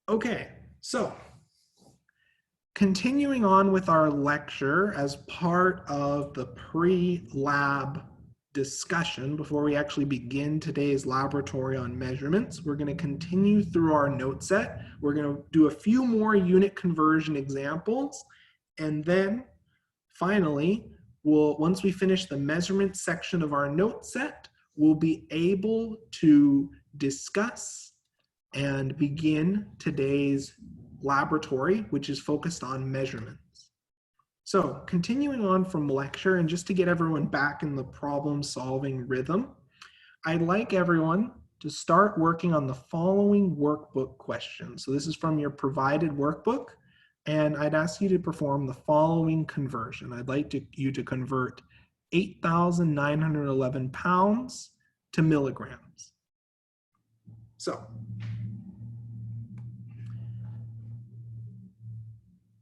Okay, so continuing on with our lecture as part of the pre-lab discussion before we actually begin today's laboratory on measurements, we're going to continue through our note set. We're going to do a few more unit conversion examples, and then finally, once we finish the measurement section of our note set, we'll be able to discuss and begin today's laboratory, which is focused on measurements. So continuing on from lecture, and just to get everyone back in the problem solving rhythm, I'd like everyone to start working on the following workbook questions. So this is from your provided workbook, and I'd ask you to perform the following conversion. I'd like you to convert 8,911 pounds to milligrams. So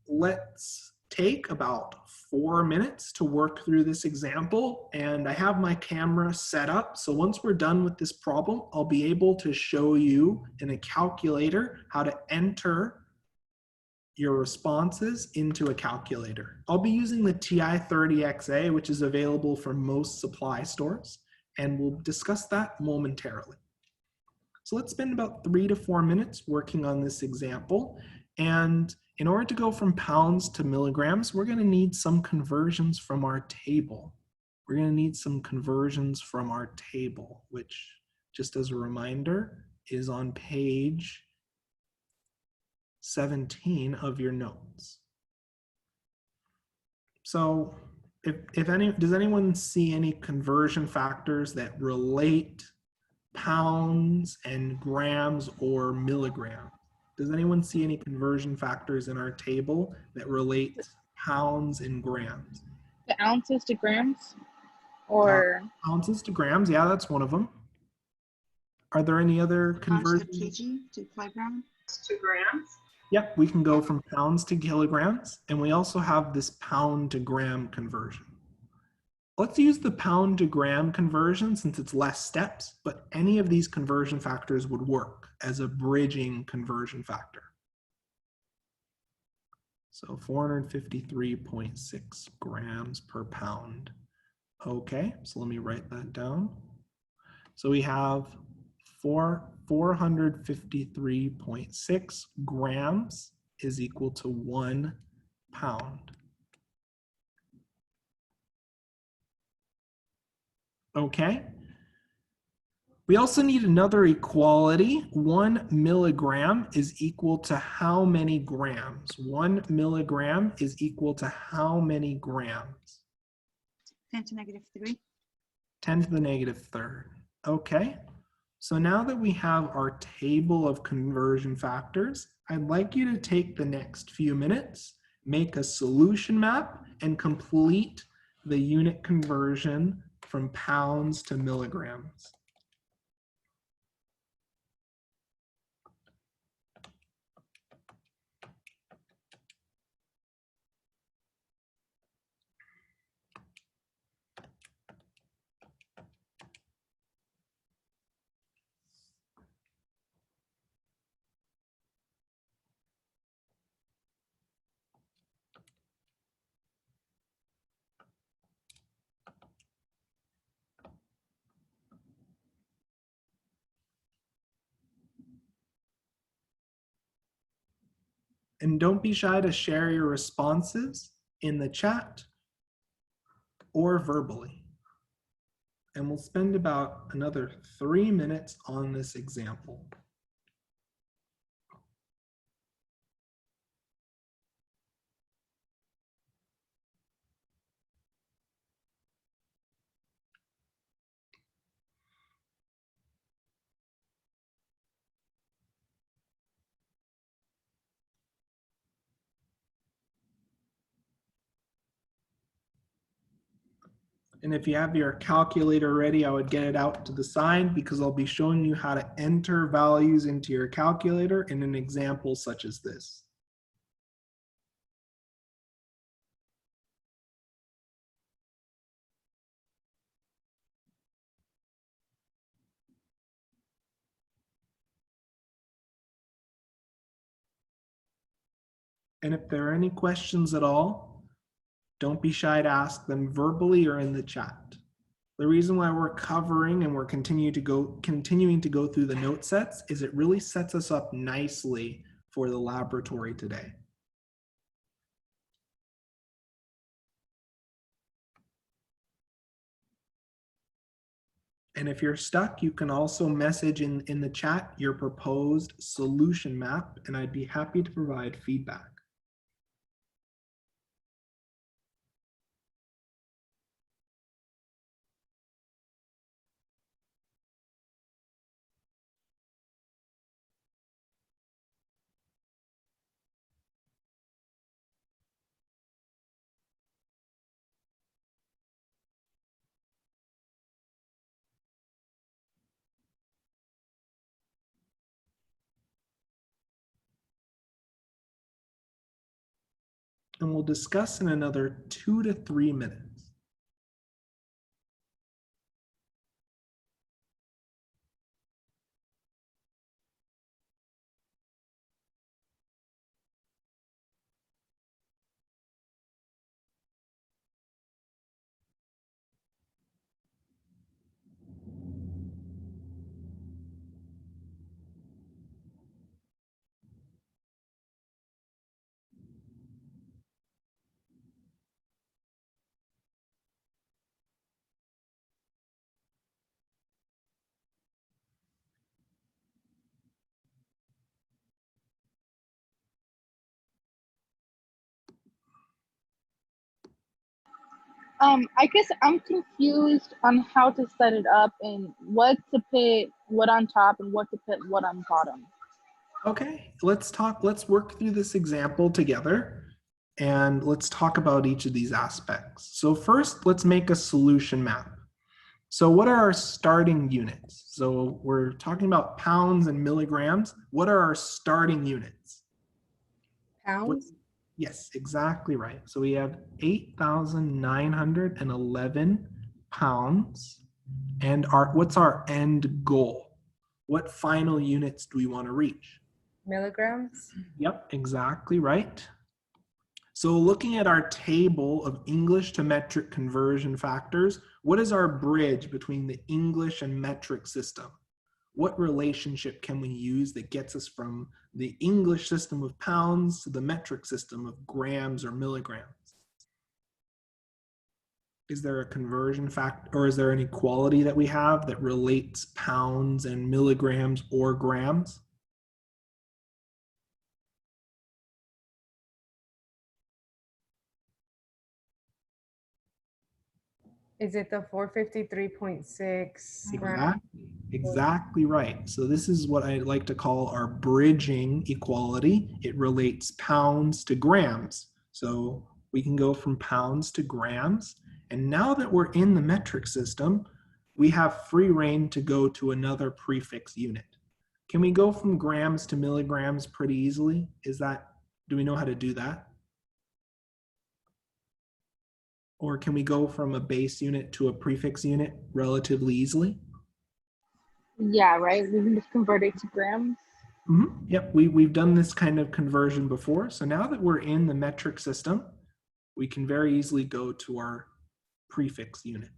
let's take about 4 minutes to work through this example, and I have my camera set up, so once we're done with this problem, I'll be able to show you in a calculator how to enter your responses into a calculator. I'll be using the TI-30XA, which is available from most supply stores, and we'll discuss that momentarily. So let's spend about 3 to 4 minutes working on this example, and in order to go from pounds to milligrams, we're going to need some conversions from our table. We're going to need some conversions from our table, which, just as a reminder, is on page 17 of your notes. So does anyone see any conversion factors that relate pounds and grams or milligrams? Does anyone see any conversion factors in our table that relate pounds and grams? The ounces to grams, or ounces to grams, yeah, that's one of them. Are there any other conversions? Pounds to kg to kilogram to grams? Yep, we can go from pounds to kilograms, and we also have this pound to gram conversion. Let's use the pound to gram conversion since it's less steps, but any of these conversion factors would work as a bridging conversion factor. So 453.6 grams per pound. Okay, so let me write that down. So we have 453.6 grams is equal to 1 pound. Okay. We also need another equality. 1 milligram is equal to how many grams? 1 milligram is equal to how many grams? 10 to negative 3. 10 to the negative third. Okay. So now that we have our table of conversion factors, I'd like you to take the next few minutes, make a solution map, and complete the unit conversion from pounds to milligrams. And don't be shy to share your responses in the chat or verbally. And we'll spend about another 3 minutes on this example. And if you have your calculator ready, I would get it out to the side because I'll be showing you how to enter values into your calculator in an example such as this. And if there are any questions at all, don't be shy to ask them verbally or in the chat. The reason why we're covering and we're continuing to go through the note sets is it really sets us up nicely for the laboratory today. And if you're stuck, you can also message in the chat your proposed solution map, and I'd be happy to provide feedback. And we'll discuss in another 2 to 3 minutes. I guess I'm confused on how to set it up and what to put what on top and what to put what on bottom. Okay, let's work through this example together and let's talk about each of these aspects. So first, let's make a solution map. So what are our starting units? So we're talking about pounds and milligrams. What are our starting units? Pounds? Yes, exactly right. So we have 8,911 pounds. And what's our end goal? What final units do we want to reach? Milligrams? Yep, exactly right. So looking at our table of English to metric conversion factors, what is our bridge between the English and metric system? What relationship can we use that gets us from the English system of pounds to the metric system of grams or milligrams? Is there a conversion factor, or is there an equality that we have that relates pounds and milligrams or grams? Is it the 453.6 grams? Exactly right. So this is what I like to call our bridging equality. It relates pounds to grams. So we can go from pounds to grams. And now that we're in the metric system, we have free rein to go to another prefix unit. Can we go from grams to milligrams pretty easily? Do we know how to do that? Or can we go from a base unit to a prefix unit relatively easily? Yeah, right. We can just convert it to grams. Yep, we've done this kind of conversion before. So now that we're in the metric system, we can very easily go to our prefix unit.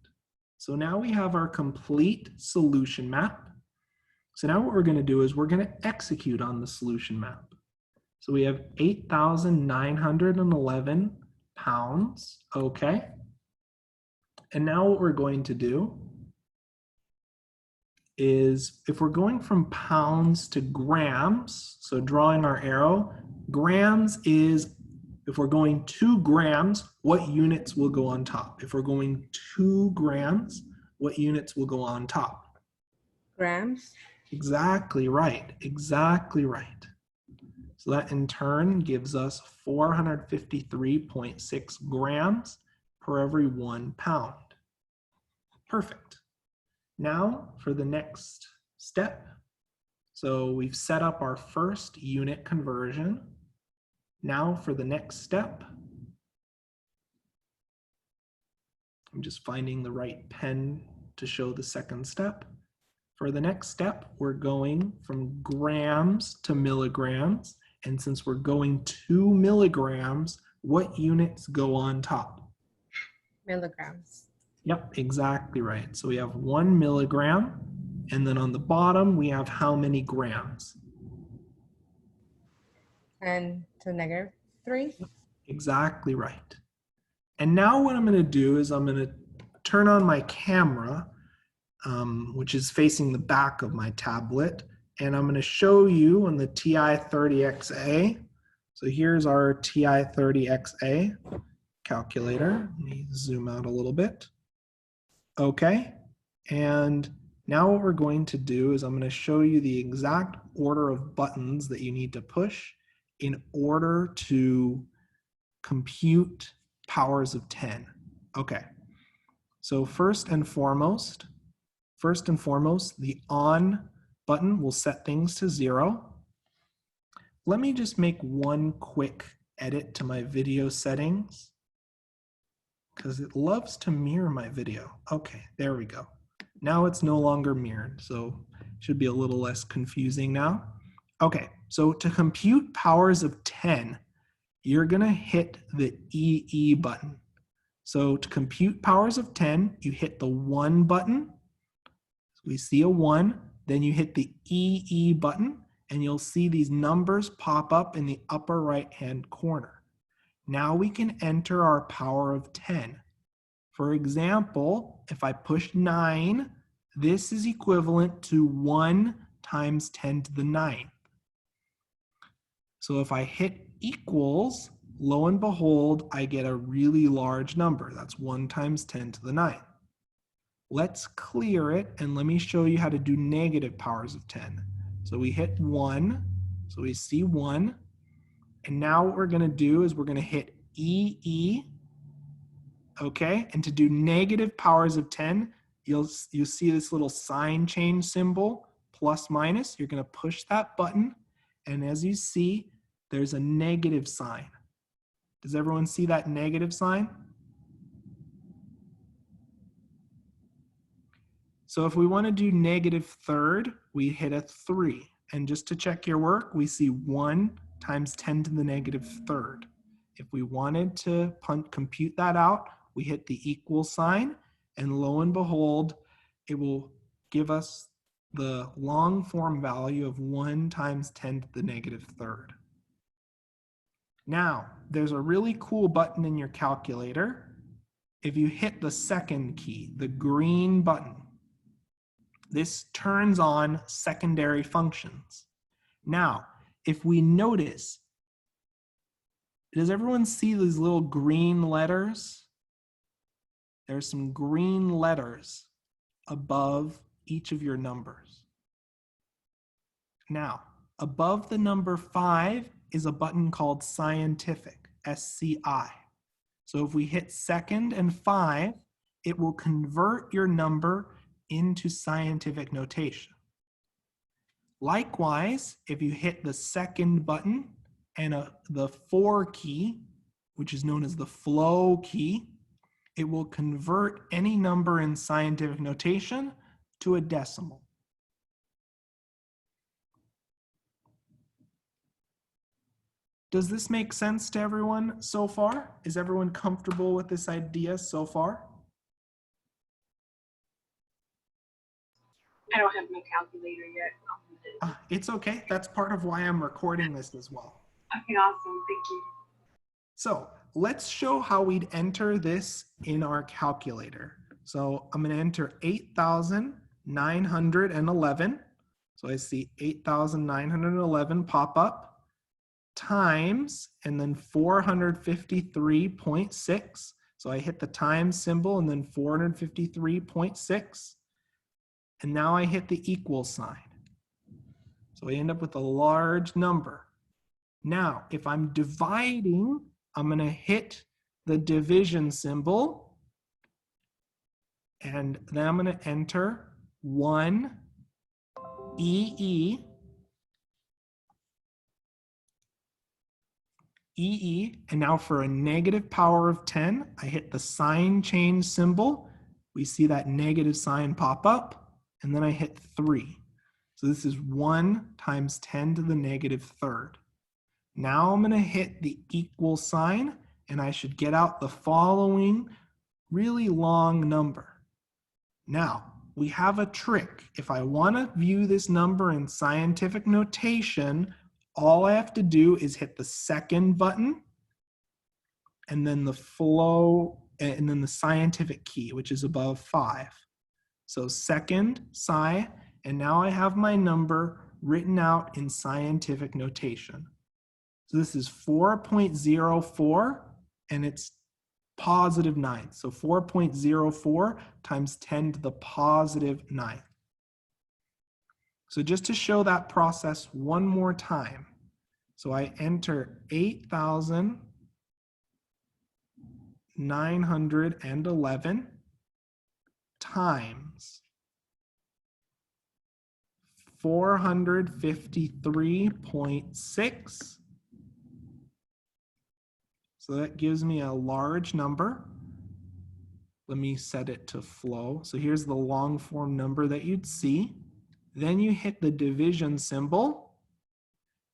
So now we have our complete solution map. So now what we're going to do is we're going to execute on the solution map. So we have 8,911 pounds. Okay. And now what we're going to do is if we're going from pounds to grams, so drawing our arrow, grams is, if we're going 2 grams, what units will go on top? If we're going 2 grams, what units will go on top? Grams? Exactly right, exactly right. So that in turn gives us 453.6 grams per every 1 pound. Perfect. Now for the next step. So we've set up our first unit conversion. Now for the next step, I'm just finding the right pen to show the second step. For the next step, we're going from grams to milligrams. And since we're going 2 milligrams, what units go on top? Milligrams. Yep, exactly right. So we have 1 milligram, and then on the bottom, we have how many grams? 10 to the negative 3. Exactly right. And now what I'm going to do is I'm going to turn on my camera, which is facing the back of my tablet, and I'm going to show you on the TI-30XA. So here's our TI-30XA calculator. Let me zoom out a little bit. Okay, and now what we're going to do is I'm going to show you the exact order of buttons that you need to push in order to compute powers of 10. Okay, so first and foremost, the on button will set things to 0. Let me just make one quick edit to my video settings because it loves to mirror my video. Okay, there we go. Now it's no longer mirrored, so it should be a little less confusing now. Okay, so to compute powers of 10, you're gonna hit the EE button. So to compute powers of 10, you hit the 1 button. We see a 1, then you hit the EE button, and you'll see these numbers pop up in the upper right-hand corner. Now we can enter our power of 10. For example, if I push 9, this is equivalent to 1 times 10 to the 9th. So if I hit equals, lo and behold, I get a really large number. That's 1 times 10 to the 9th. Let's clear it, and let me show you how to do negative powers of 10. So we hit 1, so we see 1. And now what we're going to do is we're going to hit EE. Okay, and to do negative powers of 10, you'll see this little sign change symbol, plus minus. You're going to push that button, and as you see, there's a negative sign. Does everyone see that negative sign? So if we want to do negative third, we hit a 3. And just to check your work, we see 1 times 10 to the negative third. If we wanted to compute that out, we hit the equal sign, and lo and behold, it will give us the long form value of 1 times 10 to the negative third. Now, there's a really cool button in your calculator. If you hit the second key, the green button, this turns on secondary functions. Now, if we notice, does everyone see these little green letters? There's some green letters above each of your numbers. Now, above the number 5 is a button called scientific, SCI. So if we hit second and 5, it will convert your number into scientific notation. Likewise, if you hit the second button and the 4 key, which is known as the flow key, it will convert any number in scientific notation to a decimal. Does this make sense to everyone so far? Is everyone comfortable with this idea so far? I don't have my calculator yet. It's okay. That's part of why I'm recording this as well. Okay, awesome. Thank you. So let's show how we'd enter this in our calculator. So I'm going to enter 8,911. So I see 8,911 pop up times and then 453.6. So I hit the times symbol and then 453.6. And now I hit the equal sign. So I end up with a large number. Now, if I'm dividing, I'm going to hit the division symbol. And then I'm going to enter 1 EE. And now for a negative power of 10, I hit the sign change symbol. We see that negative sign pop up. And then I hit 3. So this is 1 times 10 to the negative third. Now I'm going to hit the equal sign, and I should get out the following really long number. Now, we have a trick. If I want to view this number in scientific notation, all I have to do is hit the second button, and then the flow, and then the scientific key, which is above 5. So second, psi, and now I have my number written out in scientific notation. So this is 4.04, and it's positive 9. So 4.04 times 10 to the positive 9. So just to show that process one more time. So I enter 8,911 times 453.6. So that gives me a large number. Let me set it to flow. So here's the long form number that you'd see. Then you hit the division symbol,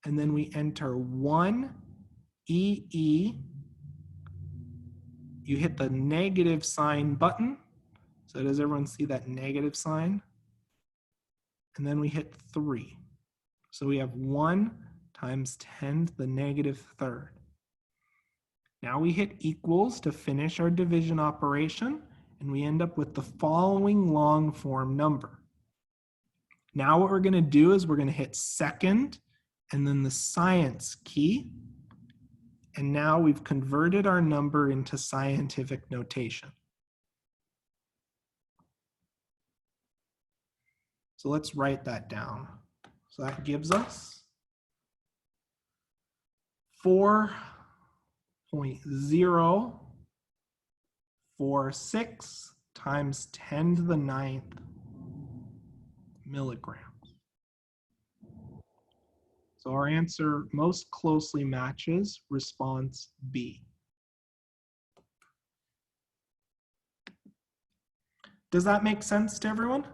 and then we enter 1 EE. You hit the negative sign button. So does everyone see that negative sign? And then we hit 3. So we have 1 times 10 to the negative third. Now we hit equals to finish our division operation, and we end up with the following long form number. Now what we're going to do is we're going to hit second and then the science key. And now we've converted our number into scientific notation. So let's write that down. So that gives us 4.046 times 10 to the 9th milligrams. So our answer most closely matches response B. Does that make sense to everyone?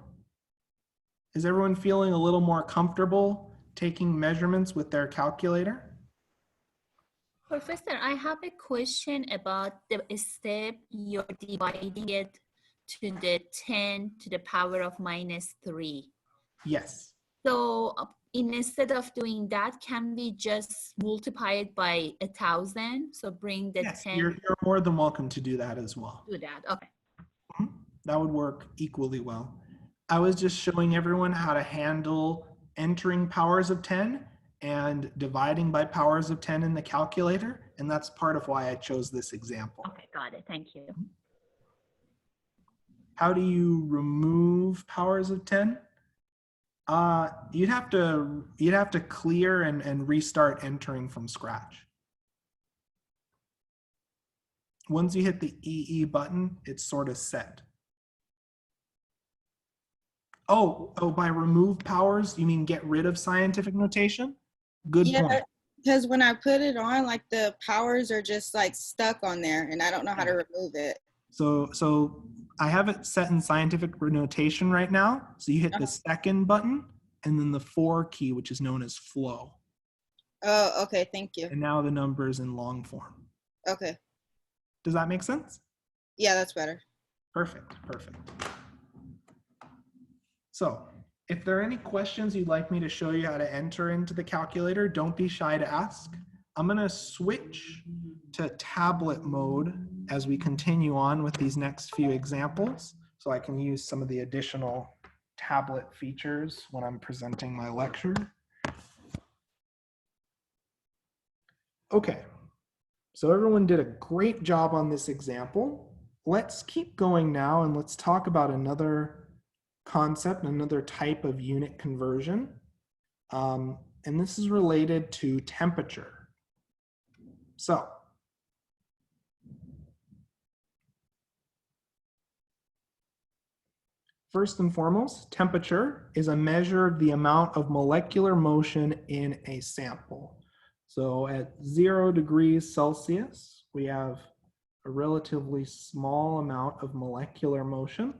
Is everyone feeling a little more comfortable taking measurements with their calculator? Professor, I have a question about the step you're dividing it to the 10 to the power of -3. Yes. So instead of doing that, can we just multiply it by 1,000? So bring the Yes, 10 you're more than welcome to do that as well. to that. Okay. That would work equally well. I was just showing everyone how to handle entering powers of 10 and dividing by powers of 10 in the calculator, and that's part of why I chose this example. Okay, got it. Thank you. How do you remove powers of 10? You'd have to clear and restart entering from scratch. Once you hit the EE button, it's sort of set. Oh, by remove powers, you mean get rid of scientific notation? Good point. Yeah, because when I put it on, like the powers are just like stuck on there and I don't know how to remove it. So I have it set in scientific notation right now. So you hit the second button and then the 4 key, which is known as flow. Oh, okay, thank you. And now the number is in long form. Okay. Does that make sense? Yeah, that's better. Perfect. So if there are any questions you'd like me to show you how to enter into the calculator, don't be shy to ask. I'm going to switch to tablet mode as we continue on with these next few examples, so I can use some of the additional tablet features when I'm presenting my lecture. Okay, so everyone did a great job on this example. Let's keep going now and let's talk about another concept, another type of unit conversion. And this is related to temperature. So, first and foremost, temperature is a measure of the amount of molecular motion in a sample. So at 0 degrees Celsius, we have a relatively small amount of molecular motion.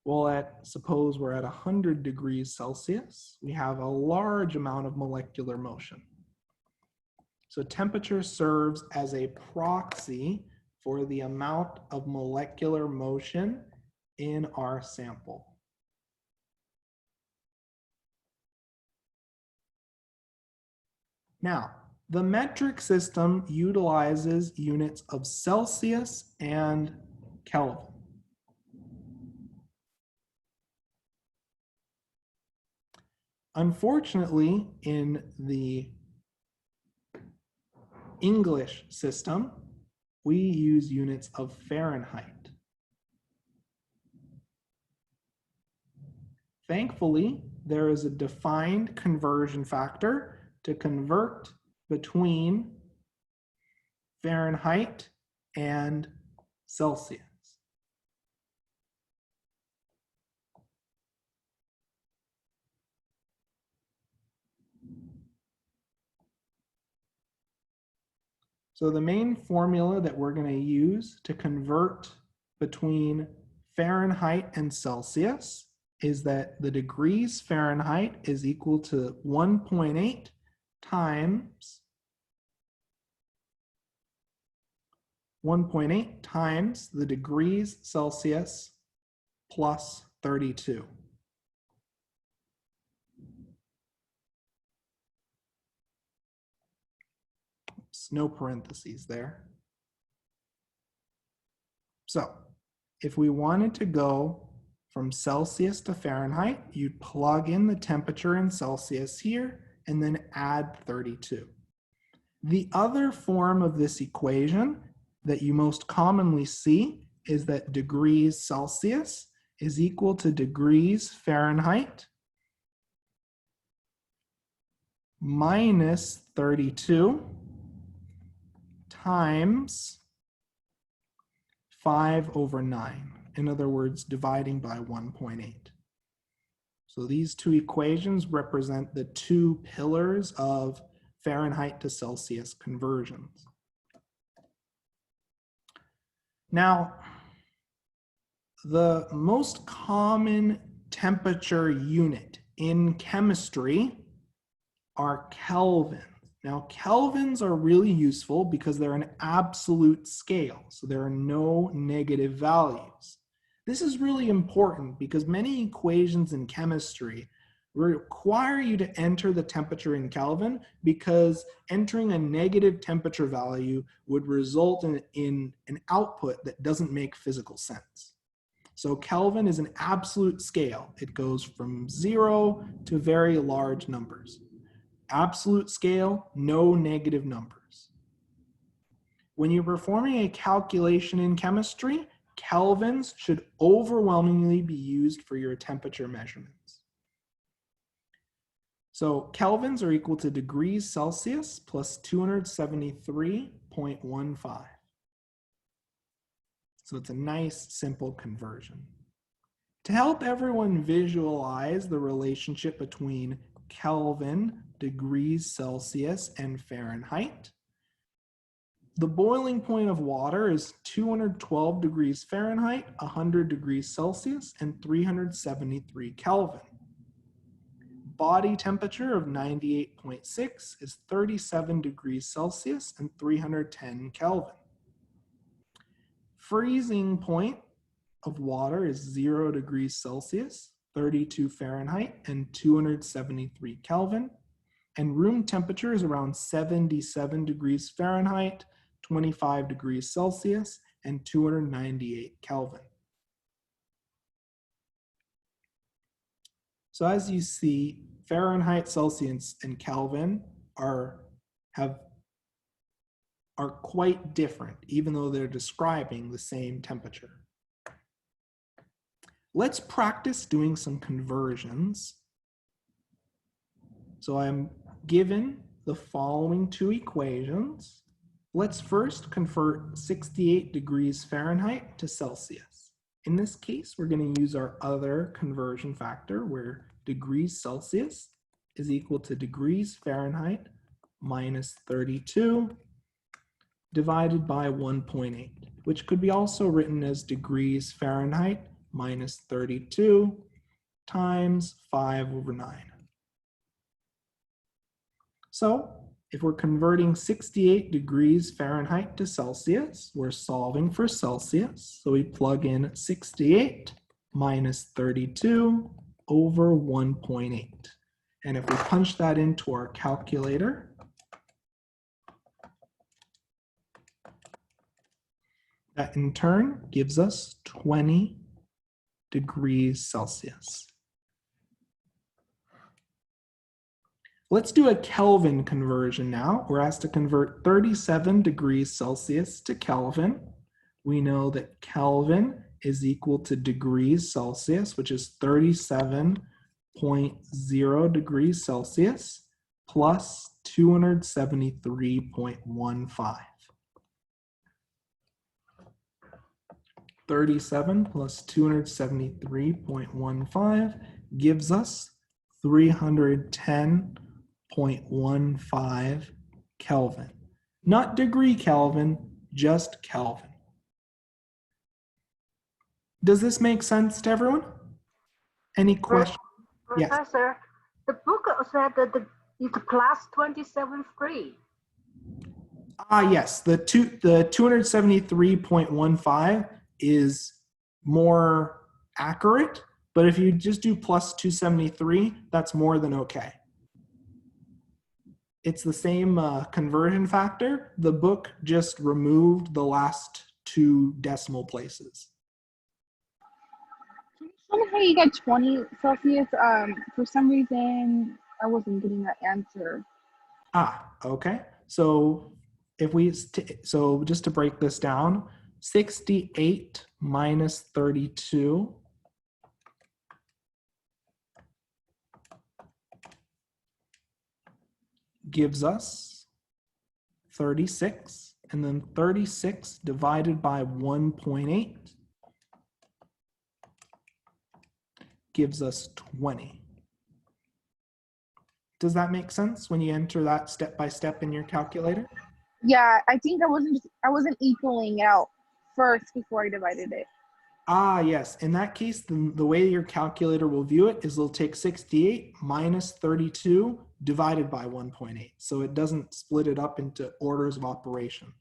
Well, suppose we're at 100 degrees Celsius, we have a large amount of molecular motion. So temperature serves as a proxy for the amount of molecular motion in our sample. Now, the metric system utilizes units of Celsius and Kelvin. Unfortunately, in the English system, we use units of Fahrenheit. Thankfully, there is a defined conversion factor to convert between Fahrenheit and Celsius. So the main formula that we're going to use to convert between Fahrenheit and Celsius is that the degrees Fahrenheit is equal to 1.8 times 1.8 times the degrees Celsius plus 32. Oops, no parentheses there. So if we wanted to go from Celsius to Fahrenheit, you'd plug in the temperature in Celsius here and then add 32. The other form of this equation that you most commonly see is that degrees Celsius is equal to degrees Fahrenheit minus 32 times 5/9. In other words, dividing by 1.8. So these two equations represent the two pillars of Fahrenheit to Celsius conversions. Now, the most common temperature unit in chemistry are kelvins. Now, kelvins are really useful because they're an absolute scale, so there are no negative values. This is really important because many equations in chemistry require you to enter the temperature in Kelvin because entering a negative temperature value would result in an output that doesn't make physical sense. So Kelvin is an absolute scale. It goes from 0 to very large numbers. Absolute scale, no negative numbers. When you're performing a calculation in chemistry, kelvins should overwhelmingly be used for your temperature measurements. So kelvins are equal to degrees Celsius plus 273.15. So it's a nice, simple conversion. To help everyone visualize the relationship between Kelvin, degrees Celsius, and Fahrenheit, the boiling point of water is 212 degrees Fahrenheit, 100 degrees Celsius, and 373 Kelvin. Body temperature of 98.6 is 37 degrees Celsius and 310 Kelvin. Freezing point of water is 0 degrees Celsius, 32 Fahrenheit, and 273 Kelvin. And room temperature is around 77 degrees Fahrenheit, 25 degrees Celsius, and 298 Kelvin. So as you see, Fahrenheit, Celsius, and Kelvin are quite different, even though they're describing the same temperature. Let's practice doing some conversions. So I'm given the following two equations. Let's first convert 68 degrees Fahrenheit to Celsius. In this case, we're going to use our other conversion factor where degrees Celsius is equal to degrees Fahrenheit minus 32 divided by 1.8, which could be also written as degrees Fahrenheit minus 32 times 5/9. So If we're converting 68 degrees Fahrenheit to Celsius, we're solving for Celsius. So we plug in 68 minus 32 over 1.8. And if we punch that into our calculator, that in turn gives us 20 degrees Celsius. Let's do a Kelvin conversion now. We're asked to convert 37 degrees Celsius to Kelvin. We know that Kelvin is equal to degrees Celsius, which is 37.0 degrees Celsius plus 273.15. 37 plus 273.15 gives us 310.15 Kelvin. Not degree Kelvin, just Kelvin. Does this make sense to everyone? Any questions? Yes. Professor, the book said that it's plus 27.3. Yes, the 273.15 is more accurate, but if you just do plus 273, that's more than okay. It's the same conversion factor. The book just removed the last two decimal places. Can you show me how you got 20 Celsius? For some reason, I wasn't getting that answer. Okay. So if we, so just to break this down, 68 minus 32 gives us 36, and then 36 divided by 1.8 gives us 20. Does that make sense when you enter that step by step in your calculator? Yeah, I think I wasn't equaling out first before I divided it. Yes. In that case, the way your calculator will view it is it'll take 68 minus 32 divided by 1.8. So it doesn't split it up into orders of operations.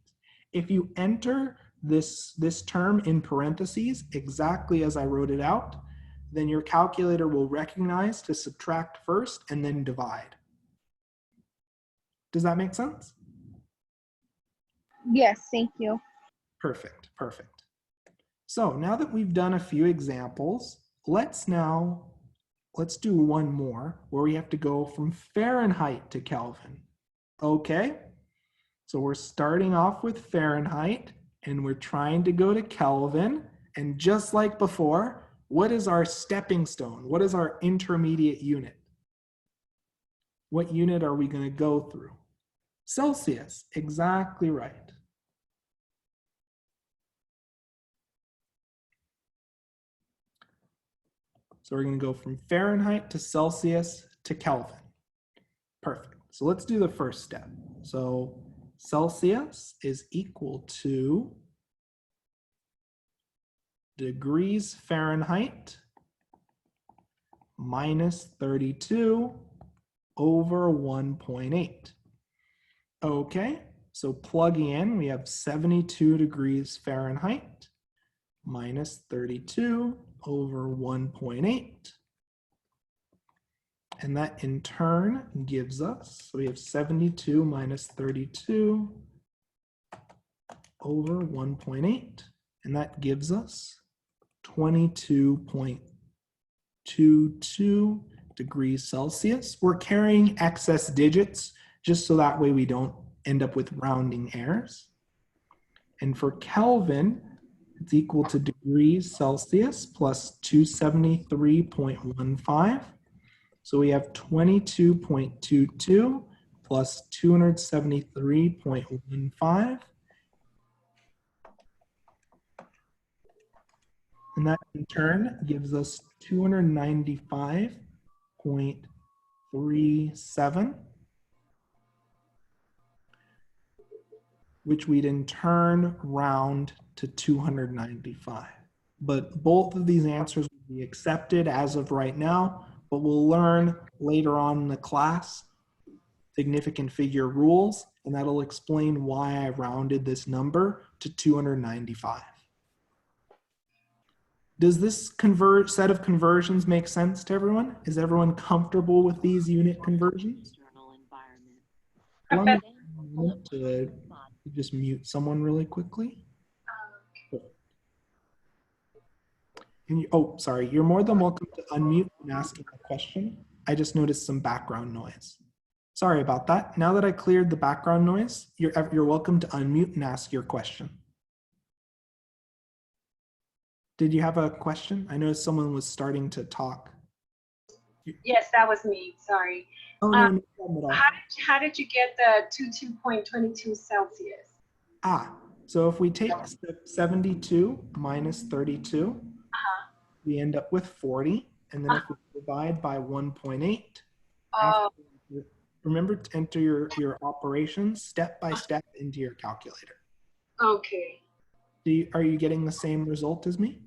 If you enter this term in parentheses, exactly as I wrote it out, then your calculator will recognize to subtract first and then divide. Does that make sense? Yes, thank you. Perfect, perfect. So now that we've done a few examples, let's do one more where we have to go from Fahrenheit to Kelvin. Okay, so we're starting off with Fahrenheit and we're trying to go to Kelvin. And just like before, what is our stepping stone? What is our intermediate unit? What unit are we going to go through? Celsius, exactly right. So we're going to go from Fahrenheit to Celsius to Kelvin. Perfect. So let's do the first step. So Celsius is equal to degrees Fahrenheit minus 32 over 1.8. Okay, so plugging in, we have 72 degrees Fahrenheit minus 32 over 1.8. And that in turn gives us, so we have 72 minus 32 over 1.8. And that gives us 22.22 degrees Celsius. We're carrying excess digits just so that way we don't end up with rounding errors. And for Kelvin, it's equal to degrees Celsius plus 273.15. So we have 22.22 plus 273.15. And that in turn gives us 295.37, which we'd in turn round to 295. But both of these answers will be accepted as of right now, but we'll learn later on in the class significant figure rules, and that'll explain why I rounded this number to 295. Does this set of conversions make sense to everyone? Is everyone comfortable with these unit conversions? Allow me a moment to just mute someone really quickly. Oh, sorry. You're more than welcome to unmute and ask a question. I just noticed some background noise. Sorry about that. Now that I cleared the background noise, you're welcome to unmute and ask your question. Did you have a question? I noticed someone was starting to talk. Yes, that was me. Sorry. Oh, no problem at all. How did you get the 22.22 Celsius? So if we take 72 minus 32, we end up with 40. And then if we divide by 1.8, remember to enter your operations step by step into your calculator. Okay. Are you getting the same result as me?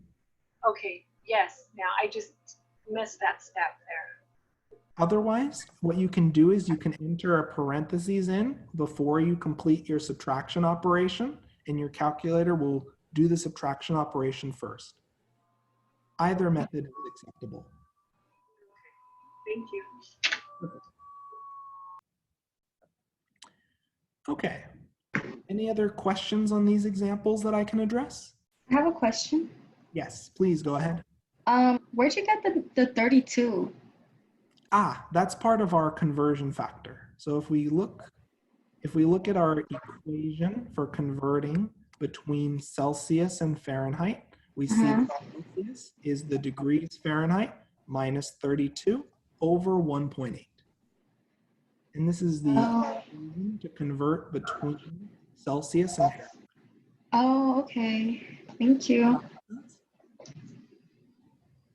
Okay. Yes. Now I just missed that step there. Otherwise, what you can do is you can enter a parentheses in before you complete your subtraction operation, and your calculator will do the subtraction operation first. Either method is acceptable. Thank you. Okay. Any other questions on these examples that I can address? I have a question. Yes, please go ahead. Where'd you get the 32? That's part of our conversion factor. So if we look at our equation for converting between Celsius and Fahrenheit, we see that Celsius is the degrees Fahrenheit minus 32 over 1.8. And this is the equation to convert between Celsius and Fahrenheit. Oh, okay. Thank you.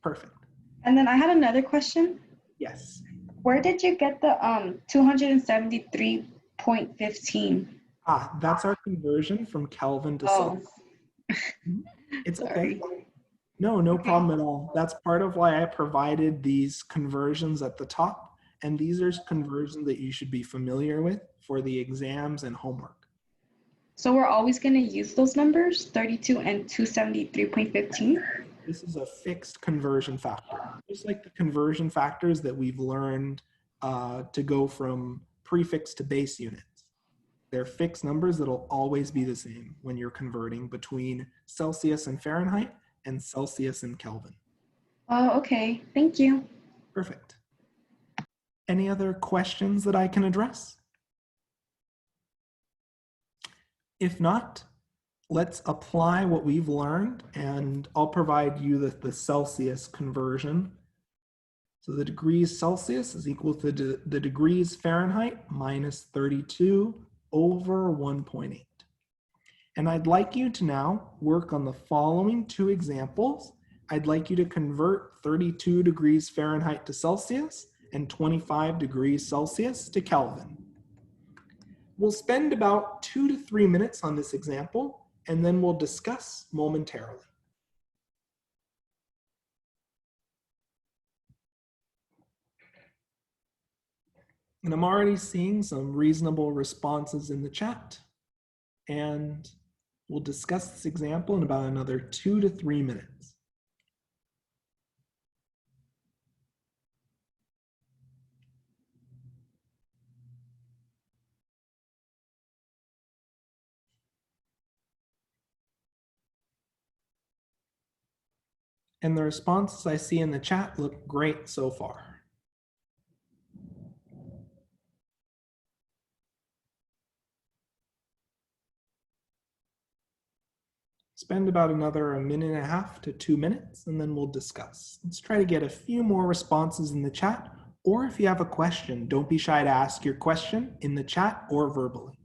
Perfect. And then I had another question. Yes. Where did you get the 273.15? That's our conversion from Kelvin to Celsius. It's okay. No problem at all. That's part of why I provided these conversions at the top. And these are conversions that you should be familiar with for the exams and homework. So we're always going to use those numbers, 32 and 273.15? This is a fixed conversion factor, just like the conversion factors that we've learned to go from prefix to base units. They're fixed numbers that'll always be the same when you're converting between Celsius and Fahrenheit and Celsius and Kelvin. Oh, okay. Thank you. Perfect. Any other questions that I can address? If not, let's apply what we've learned, and I'll provide you the Celsius conversion. So the degrees Celsius is equal to the degrees Fahrenheit minus 32 over 1.8. And I'd like you to now work on the following two examples. I'd like you to convert 32 degrees Fahrenheit to Celsius and 25 degrees Celsius to Kelvin. We'll spend about 2 to 3 minutes on this example, and then we'll discuss momentarily. And I'm already seeing some reasonable responses in the chat, and we'll discuss this example in about another 2 to 3 minutes. And the responses I see in the chat look great so far. Spend about another 1.5 to 2 minutes, and then we'll discuss. Let's try to get a few more responses in the chat, or if you have a question, don't be shy to ask your question in the chat or verbally.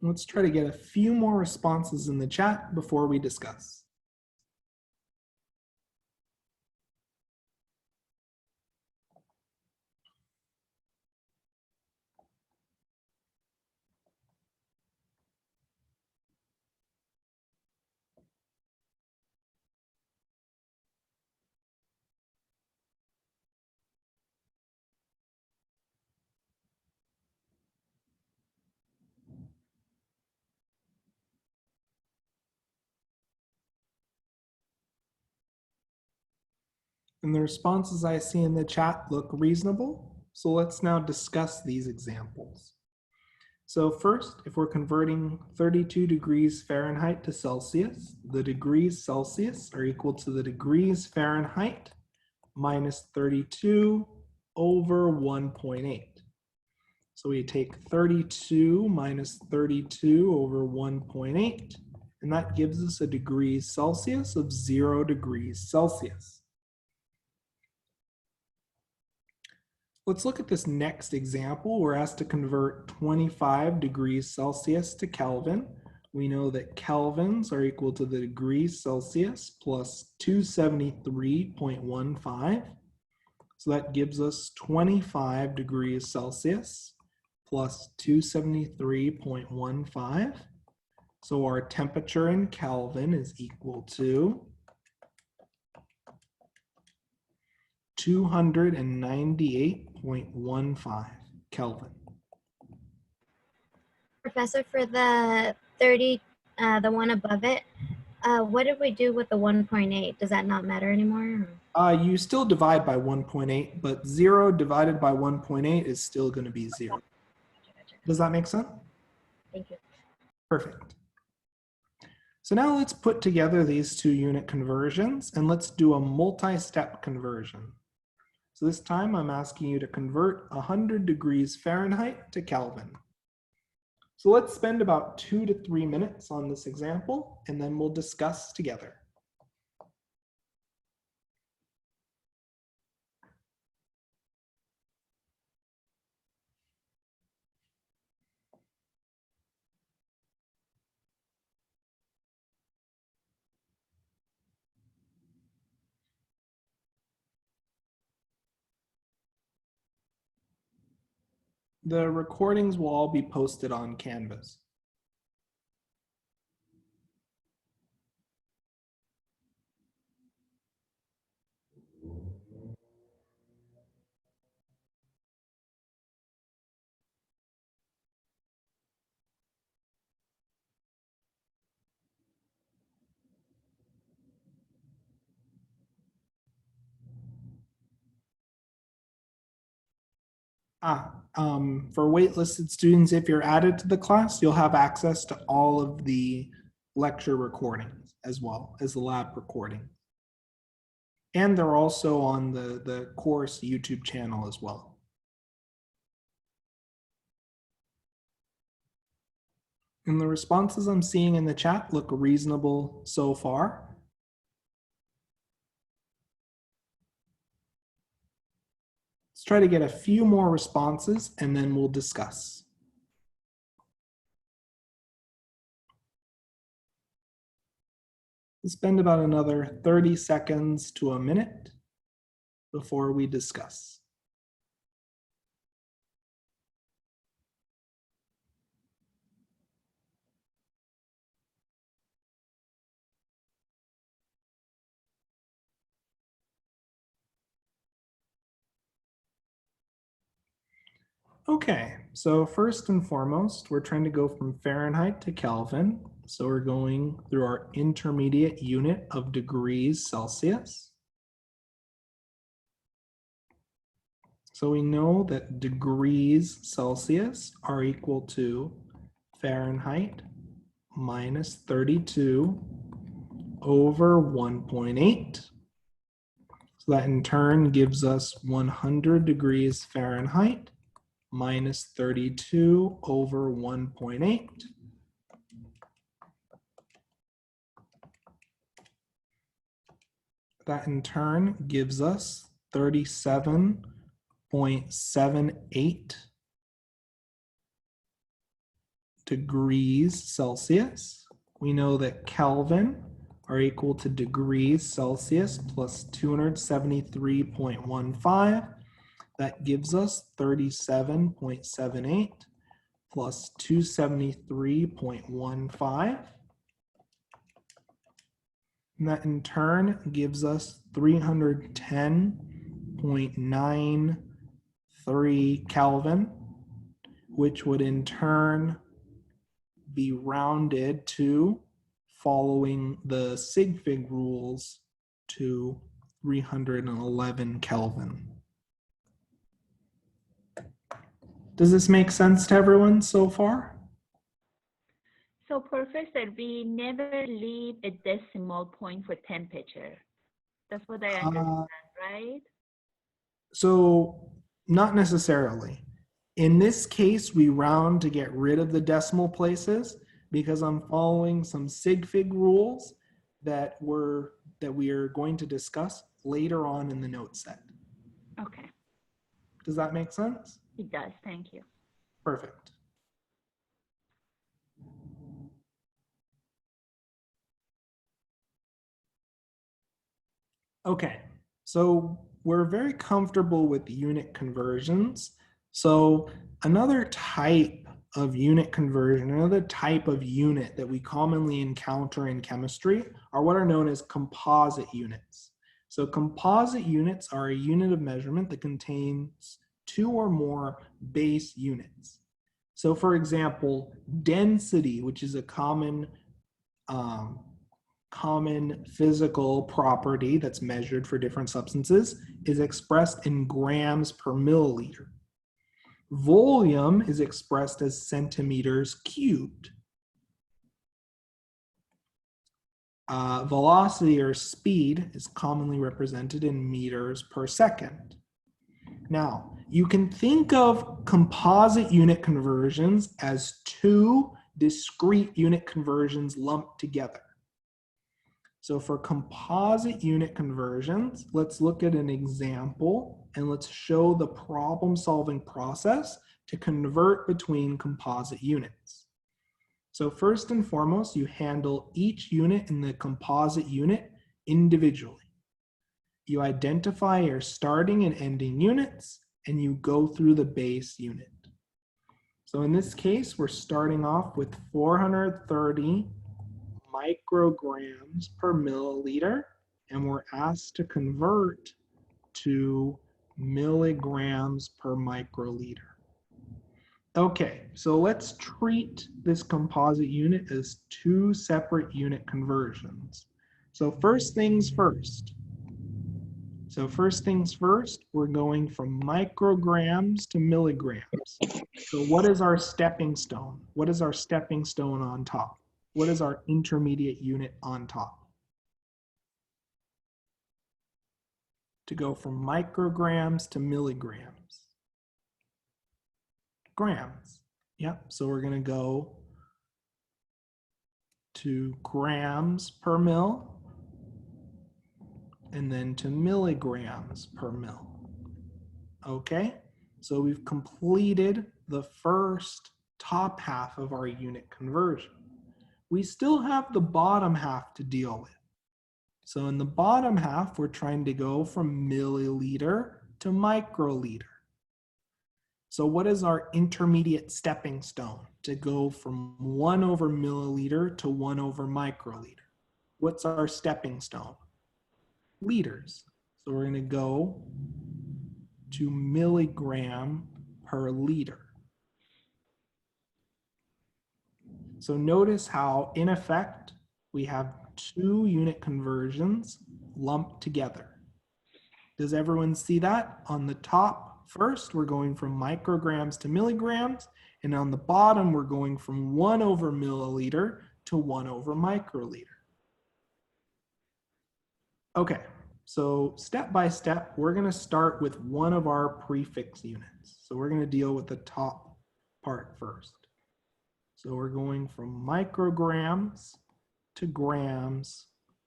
Let's try to get a few more responses in the chat before we discuss. And the responses I see in the chat look reasonable. So let's now discuss these examples. So first, if we're converting 32 degrees Fahrenheit to Celsius, the degrees Celsius are equal to the degrees Fahrenheit minus 32 over 1.8. So we take 32 minus 32 over 1.8, and that gives us a degrees Celsius of 0 degrees Celsius. Let's look at this next example. We're asked to convert 25 degrees Celsius to Kelvin. We know that kelvins are equal to the degrees Celsius plus 273.15. So that gives us 25 degrees Celsius plus 273.15. So our temperature in Kelvin is equal to 298.15 Kelvin. Professor, for the 30, the one above it, what did we do with the 1.8? Does that not matter anymore? You still divide by 1.8, but 0 divided by 1.8 is still going to be 0. Does that make sense? Thank you. Perfect. So now let's put together these two unit conversions and let's do a multi-step conversion. So this time I'm asking you to convert 100 degrees Fahrenheit to Kelvin. So let's spend about 2 to 3 minutes on this example and then we'll discuss together. The recordings will all be posted on Canvas. For waitlisted students, if you're added to the class, you'll have access to all of the lecture recordings as well as the lab recording. And they're also on the course YouTube channel as well. And the responses I'm seeing in the chat look reasonable so far. Let's try to get a few more responses and then we'll discuss. We'll spend about another 30 seconds to a minute before we discuss. Okay, so first and foremost, we're trying to go from Fahrenheit to Kelvin. So we're going through our intermediate unit of degrees Celsius. So we know that degrees Celsius are equal to Fahrenheit minus 32 over 1.8. So that in turn gives us 100 degrees Fahrenheit minus 32 over 1.8. That in turn gives us 37.78 degrees Celsius. We know that Kelvin are equal to degrees Celsius plus 273.15. That gives us 37.78 plus 273.15. And that in turn gives us 310.93 Kelvin, which would in turn be rounded to, following the sig fig rules, to 311 Kelvin. Does this make sense to everyone so far? So Professor, we never leave a decimal point for temperature. That's what I understand, right? So not necessarily. In this case, we round to get rid of the decimal places because I'm following some sig fig rules that we are going to discuss later on in the note set. Okay, Does that make sense? it does. Thank you. Perfect. Okay, so we're very comfortable with unit conversions. So another type of unit conversion, another type of unit that we commonly encounter in chemistry are what are known as composite units. So composite units are a unit of measurement that contains two or more base units. So for example, density, which is a common physical property that's measured for different substances, is expressed in grams per milliliter. Volume is expressed as centimeters cubed. Velocity or speed is commonly represented in meters per second. Now, you can think of composite unit conversions as two discrete unit conversions lumped together. So for composite unit conversions, let's look at an example and let's show the problem-solving process to convert between composite units. So first and foremost, you handle each unit in the composite unit individually. You identify your starting and ending units, and you go through the base unit. So in this case, we're starting off with 430 micrograms per milliliter, and we're asked to convert to milligrams per microliter. Okay, so let's treat this composite unit as two separate unit conversions. So first things first. We're going from micrograms to milligrams. So what is our stepping stone? What is our stepping stone on top? What is our intermediate unit on top? To go from micrograms to milligrams. Grams. Yep, so we're gonna go to grams per mil and then to milligrams per mil. Okay, so we've completed the first top half of our unit conversion. We still have the bottom half to deal with. So in the bottom half, we're trying to go from milliliter to microliter. So what is our intermediate stepping stone to go from 1 over milliliter to 1 over microliter? What's our stepping stone? Liters. So we're going to go to milligram per liter. So notice how, in effect, we have two unit conversions lumped together. Does everyone see that? On the top, first, we're going from micrograms to milligrams, and on the bottom, we're going from 1 over milliliter to 1 over microliter. Okay, so step by step, we're going to start with one of our prefix units. So we're going to deal with the top part first. So we're going from micrograms to grams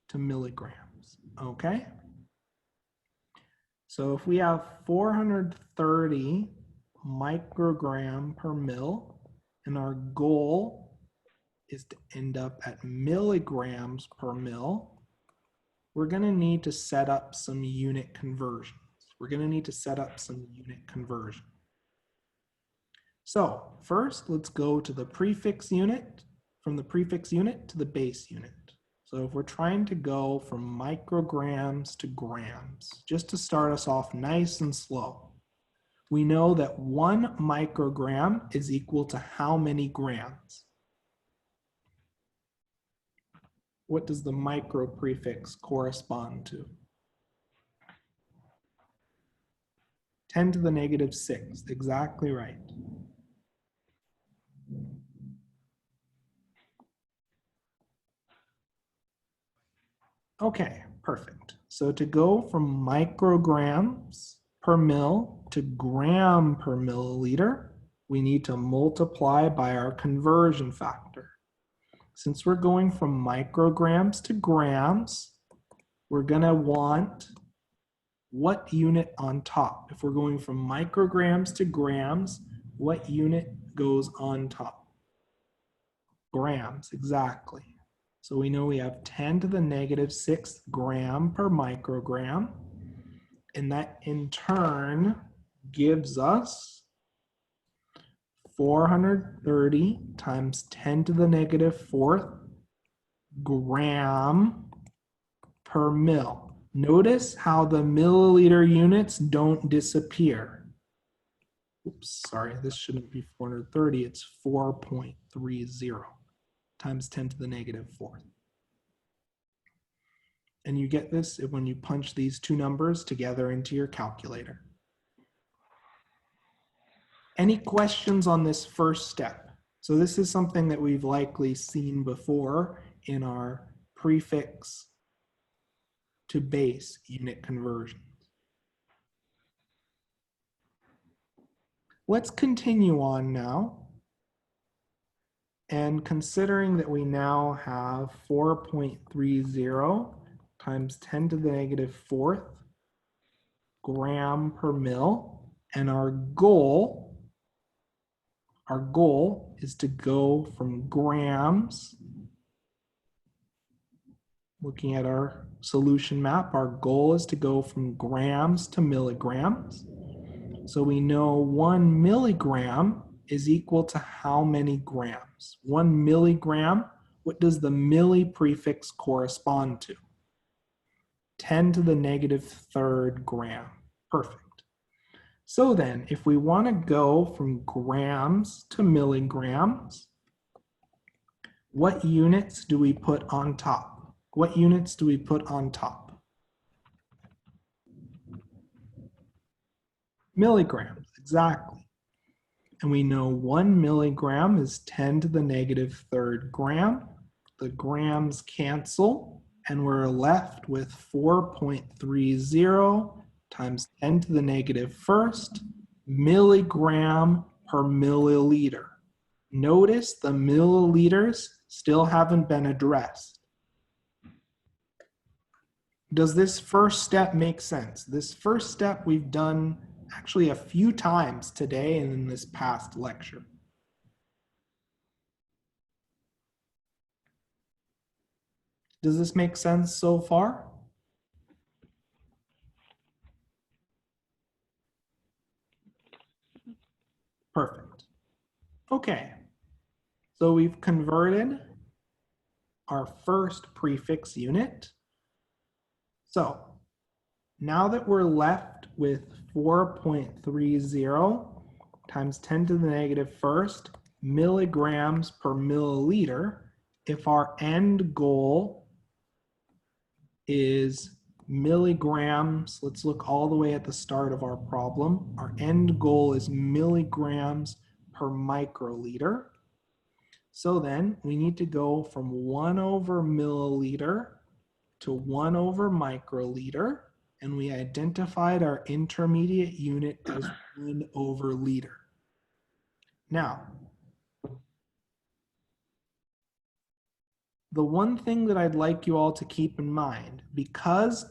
to milligrams, okay? So if we have 430 microgram per mil, and our goal is to end up at milligrams per mil, we're going to need to set up some unit conversions. So first, let's go to the prefix unit, from the prefix unit to the base unit. So if we're trying to go from micrograms to grams, just to start us off nice and slow, we know that 1 microgram is equal to how many grams? What does the micro prefix correspond to? 10 to the negative 6, exactly right. Okay, perfect. So to go from micrograms per mil to gram per milliliter, we need to multiply by our conversion factor. Since we're going from micrograms to grams, we're going to want what unit on top? If we're going from micrograms to grams, what unit goes on top? Grams, exactly. So we know we have 10 to the negative 6 gram per microgram. And that in turn gives us 430 times 10 to the negative 4th gram per mil. Notice how the milliliter units don't disappear. Oops, sorry, this shouldn't be 430, it's 4.30 times 10 to the negative 4th. And you get this when you punch these two numbers together into your calculator. Any questions on this first step? So this is something that we've likely seen before in our prefix to base unit conversions. Let's continue on now. And considering that we now have 4.30 times 10 to the negative 4th gram per mil, and our goal is to go from grams, looking at our solution map, our goal is to go from grams to milligrams. So we know 1 milligram is equal to how many grams? 1 milligram, what does the milli prefix correspond to? 10 to the negative 3rd gram. Perfect. So then, if we want to go from grams to milligrams, what units do we put on top? What units do we put on top? Milligrams, exactly. And we know 1 milligram is 10 to the negative 3rd gram. The grams cancel, and we're left with 4.30 times 10 to the negative 1st milligram per milliliter. Notice the milliliters still haven't been addressed. Does this first step make sense? This first step we've done actually a few times today and in this past lecture. Does this make sense so far? Perfect. Okay, so we've converted our first prefix unit. So now that we're left with 4.30 times 10 to the negative 1st milligrams per milliliter, if our end goal is milligrams, let's look all the way at the start of our problem. Our end goal is milligrams per microliter. So then we need to go from 1 over milliliter to 1 over microliter, and we identified our intermediate unit as 1 over liter. Now, the one thing that I'd like you all to keep in mind, because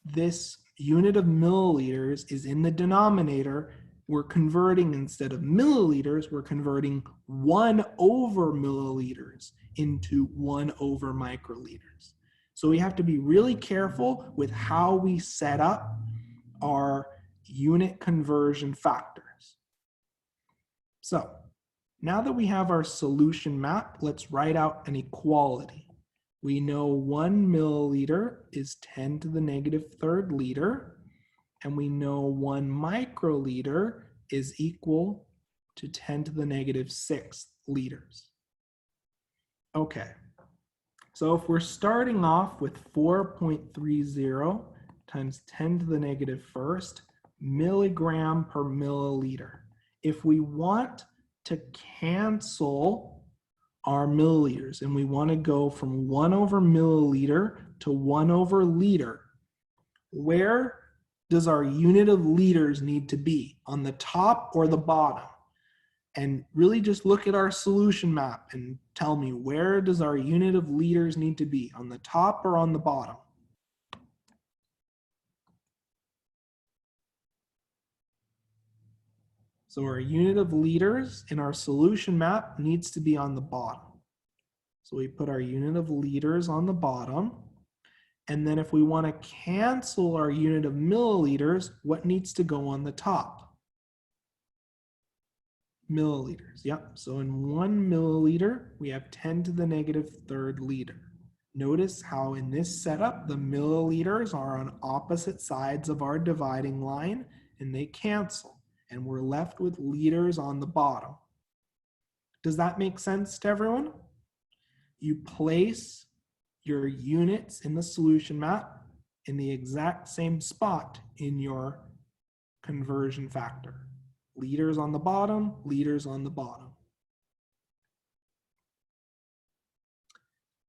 this unit of milliliters is in the denominator, we're converting, instead of milliliters, we're converting 1 over milliliters into 1 over microliters. So we have to be really careful with how we set up our unit conversion factors. So now that we have our solution map, let's write out an equality. We know 1 milliliter is 10 to the negative third liter, and we know 1 microliter is equal to 10 to the negative sixth liters. Okay, so if we're starting off with 4.30 times 10 to the negative first milligram per milliliter, if we want to cancel our milliliters and we want to go from 1 over milliliter to 1 over liter, where does our unit of liters need to be? On the top or the bottom? And really just look at our solution map and tell me, where does our unit of liters need to be? On the top or on the bottom? So our unit of liters in our solution map needs to be on the bottom. So we put our unit of liters on the bottom. And then if we want to cancel our unit of milliliters, what needs to go on the top? Milliliters, yep. So in 1 milliliter, we have 10 to the negative third liter. Notice how in this setup, the milliliters are on opposite sides of our dividing line and they cancel. And we're left with liters on the bottom. Does that make sense to everyone? You place your units in the solution map in the exact same spot in your conversion factor. Liters on the bottom, liters on the bottom.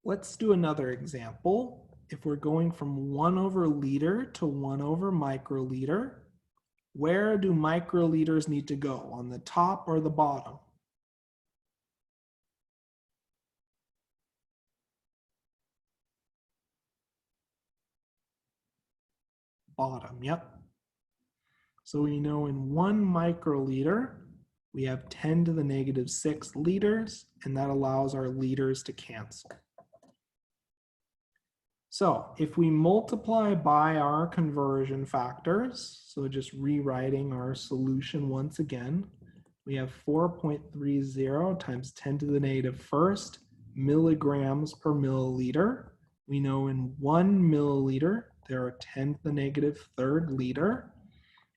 Let's do another example. If we're going from 1 over liter to 1 over microliter, where do microliters need to go? On the top or the bottom? Bottom, yep. So we know in 1 microliter, we have 10 to the negative 6 liters, and that allows our liters to cancel. So if we multiply by our conversion factors, so just rewriting our solution once again, we have 4.30 times 10 to the negative first milligrams per milliliter. We know in 1 milliliter, there are 10 to the negative third liter.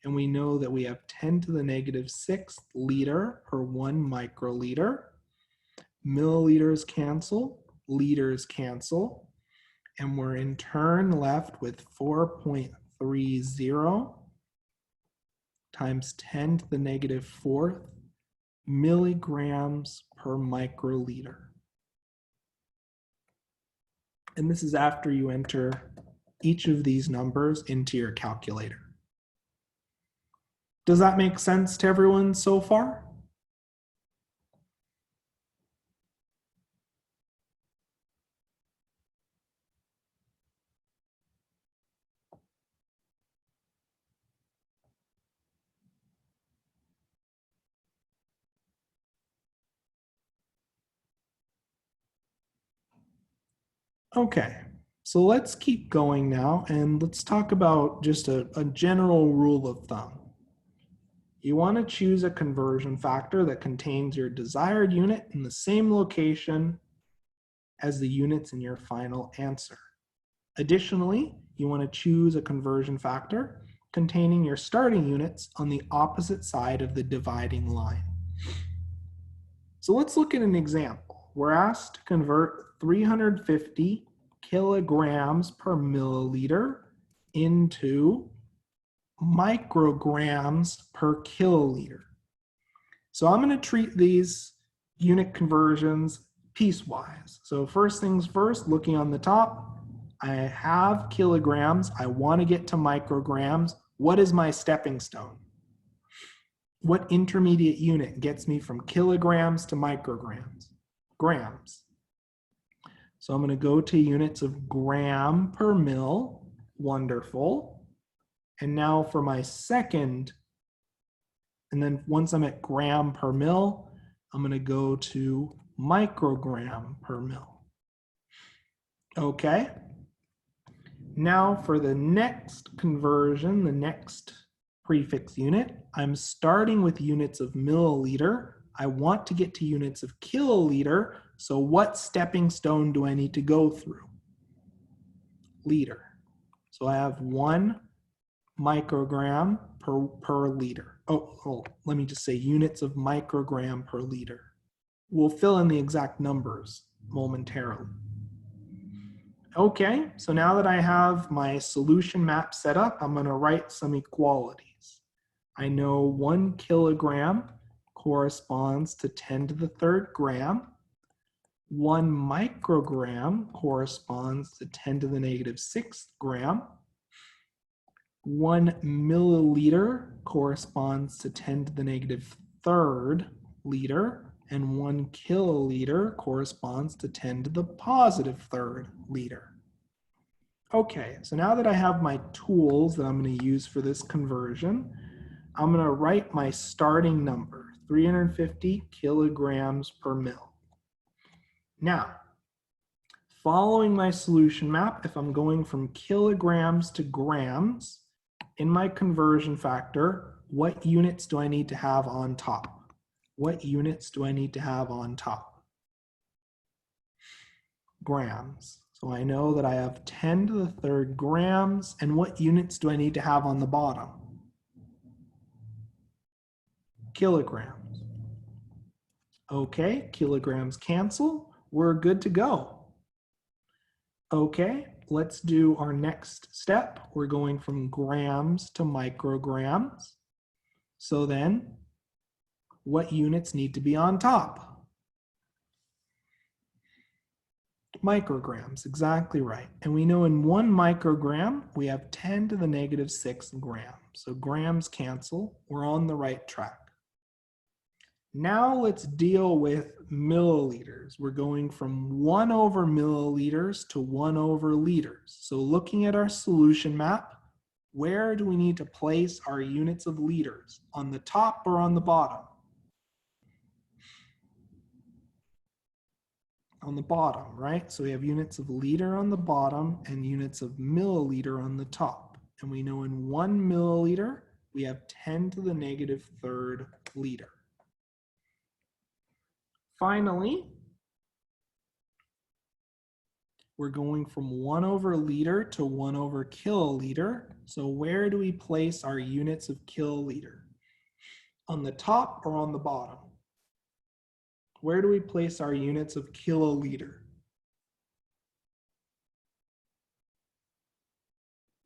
And we know that we have 10 to the negative sixth liter per 1 microliter. Milliliters cancel, liters cancel. And we're in turn left with 4.30 times 10 to the negative fourth milligrams per microliter. And this is after you enter each of these numbers into your calculator. Does that make sense to everyone so far? Okay, so let's keep going now and let's talk about just a general rule of thumb. You want to choose a conversion factor that contains your desired unit in the same location as the units in your final answer. Additionally, you want to choose a conversion factor containing your starting units on the opposite side of the dividing line. So let's look at an example. We're asked to convert 350 kilograms per milliliter into micrograms per kiloliter. So I'm going to treat these unit conversions piecewise. So first things first, looking on the top, I have kilograms. I want to get to micrograms. What is my stepping stone? What intermediate unit gets me from kilograms to micrograms? Grams. So I'm going to go to units of gram per mil. Wonderful. And now for my second And then once I'm at gram per mil, I'm going to go to microgram per mil. Okay. Now for the next conversion, the next prefix unit, I'm starting with units of milliliter. I want to get to units of kiloliter. So what stepping stone do I need to go through? Liter. So I have 1 microgram per liter. Oh, let me just say units of microgram per liter. We'll fill in the exact numbers momentarily. Okay, so now that I have my solution map set up, I'm going to write some equalities. I know 1 kilogram corresponds to 10 to the 3rd gram. 1 microgram corresponds to 10 to the negative 6th gram. 1 milliliter corresponds to 10 to the negative 3rd liter, and 1 kiloliter corresponds to 10 to the positive 3rd liter. Okay, so now that I have my tools that I'm going to use for this conversion, I'm going to write my starting number, 350 kilograms per mil. Now, following my solution map, if I'm going from kilograms to grams, in my conversion factor, what units do I need to have on top? What units do I need to have on top? Grams. So I know that I have 10 to the 3rd grams, and what units do I need to have on the bottom? Kilograms. Okay, kilograms cancel. We're good to go. Okay, let's do our next step. We're going from grams to micrograms. So then, what units need to be on top? Micrograms, exactly right. And we know in 1 microgram, we have 10 to the negative 6 grams. So grams cancel. We're on the right track. Now let's deal with milliliters. We're going from 1 over milliliters to 1 over liters. So looking at our solution map, where do we need to place our units of liters? On the top or on the bottom? On the bottom, right? So we have units of liter on the bottom and units of milliliter on the top. And we know in 1 milliliter, we have 10 to the negative 3rd liter. Finally, we're going from 1 over liter to 1 over kiloliter. So where do we place our units of kiloliter? On the top or on the bottom? Where do we place our units of kiloliter?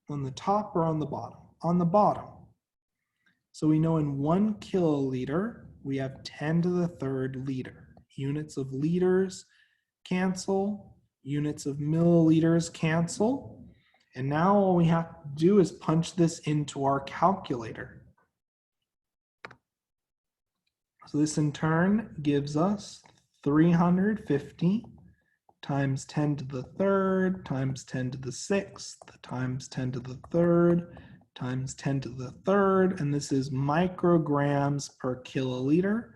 On the top or on the bottom? On the bottom. So we know in 1 kiloliter, we have 10 to the 3rd liter. Units of liters cancel, units of milliliters cancel. And now all we have to do is punch this into our calculator. So this in turn gives us 350 times 10 to the 3rd times 10 to the 6th times 10 to the 3rd times 10 to the 3rd, and this is micrograms per kiloliter.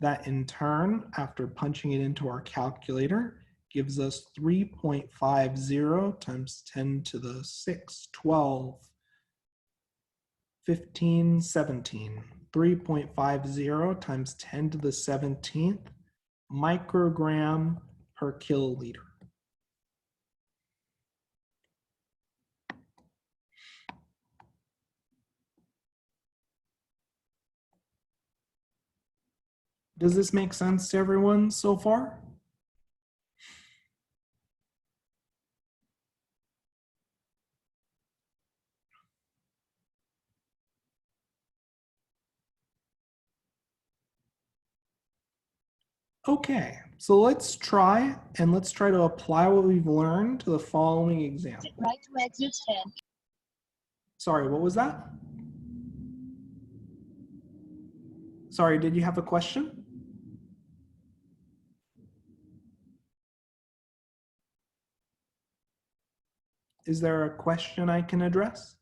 That in turn, after punching it into our calculator, gives us 3.50 times 10 to the 6, 12, 15, 17. 3.50 times 10 to the 17th microgram per kiloliter. Does this make sense to everyone so far? Okay, so let's try to apply what we've learned to the following example. Right to exit 10. Sorry, what was that? Sorry, did you have a question? Is there a question I can address?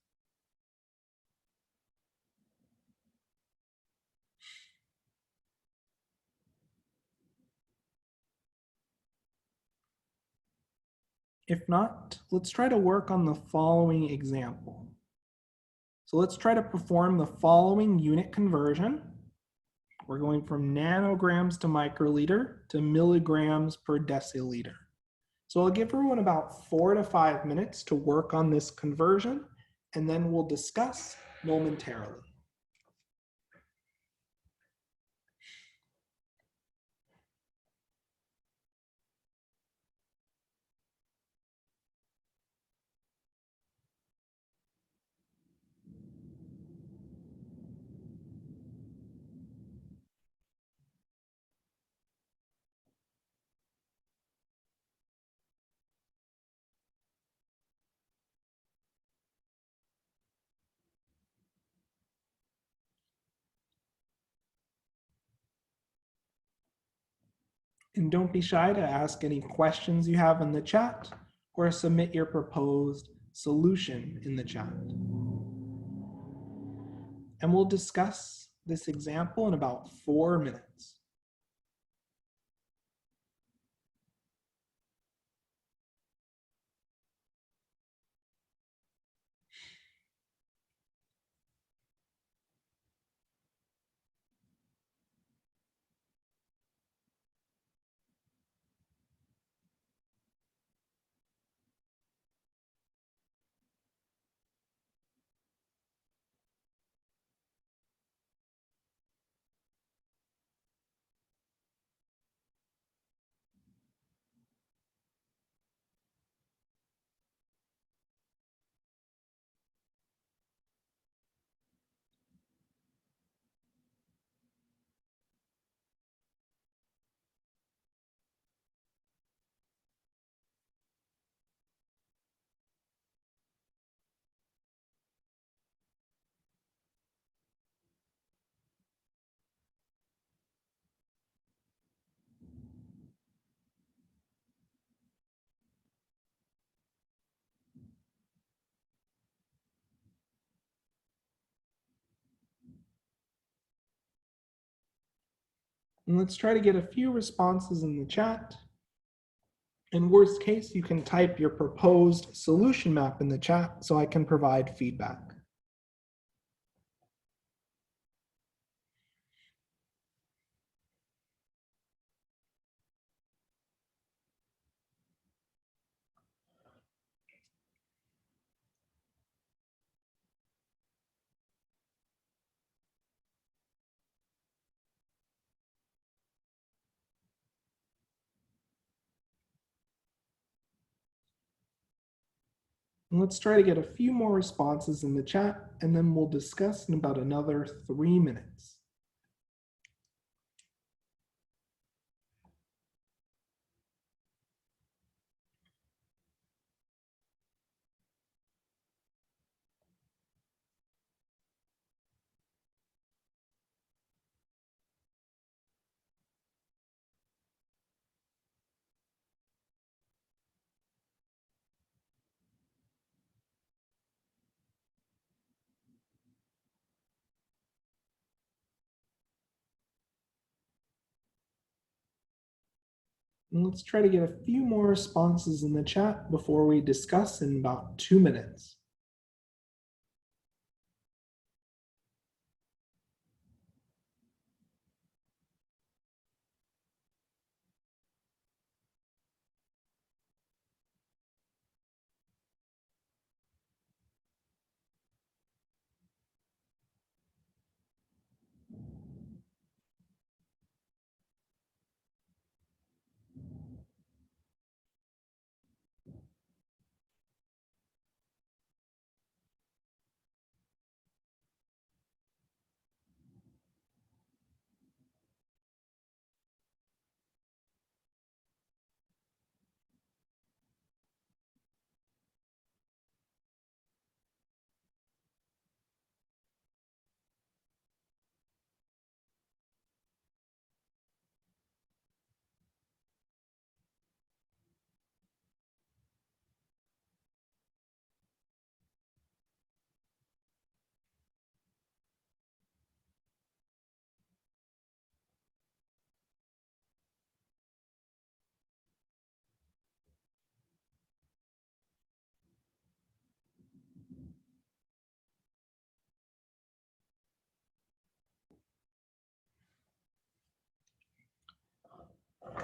If not, let's try to work on the following example. So let's try to perform the following unit conversion. We're going from nanograms to microliter to milligrams per deciliter. So I'll give everyone about 4 to 5 minutes to work on this conversion, and then we'll discuss momentarily. And don't be shy to ask any questions you have in the chat or submit your proposed solution in the chat. And we'll discuss this example in about 4 minutes. And let's try to get a few responses in the chat. In worst case, you can type your proposed solution map in the chat so I can provide feedback. And let's try to get a few more responses in the chat, and then we'll discuss in about another 3 minutes. And let's try to get a few more responses in the chat before we discuss in about 2 minutes.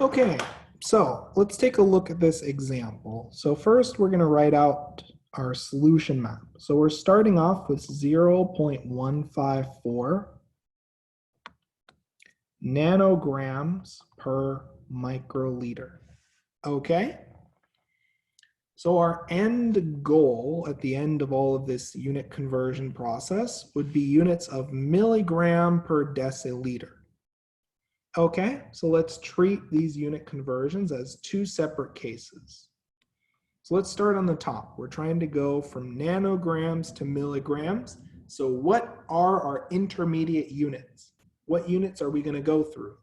Okay, so let's take a look at this example. So first we're going to write out our solution map. So we're starting off with 0.154 nanograms per microliter. Okay? So our end goal at the end of all of this unit conversion process would be units of milligram per deciliter. Okay, so let's treat these unit conversions as two separate cases. So let's start on the top. We're trying to go from nanograms to milligrams. So what are our intermediate units? What units are we going to go through?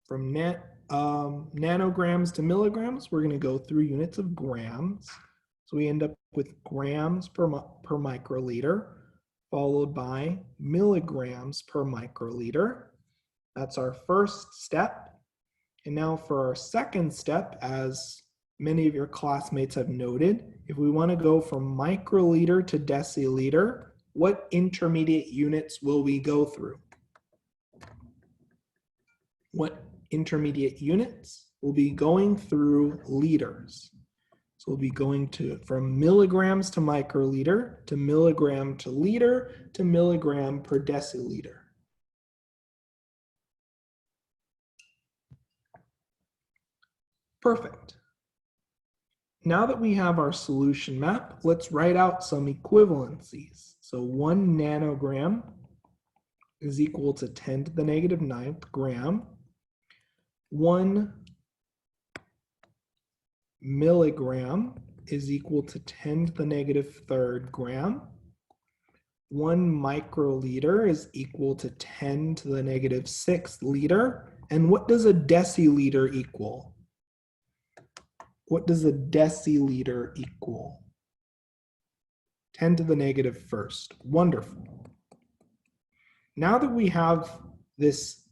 From nanograms to milligrams, we're going to go through units of grams. So we end up with grams per microliter, followed by milligrams per microliter. That's our first step. And now for our second step, as many of your classmates have noted, if we want to go from microliter to deciliter, what intermediate units will we go through? What intermediate units? We'll be going through liters. So we'll be going from milligrams to microliter to milligram to liter to milligram per deciliter. Perfect. Now that we have our solution map, let's write out some equivalencies. So 1 nanogram is equal to 10 to the negative 9th gram. 1 milligram is equal to 10 to the negative 3rd gram. 1 microliter is equal to 10 to the negative 6th liter. And what does a deciliter equal? What does a deciliter equal? 10 to the negative 1st. Wonderful. Now that we have this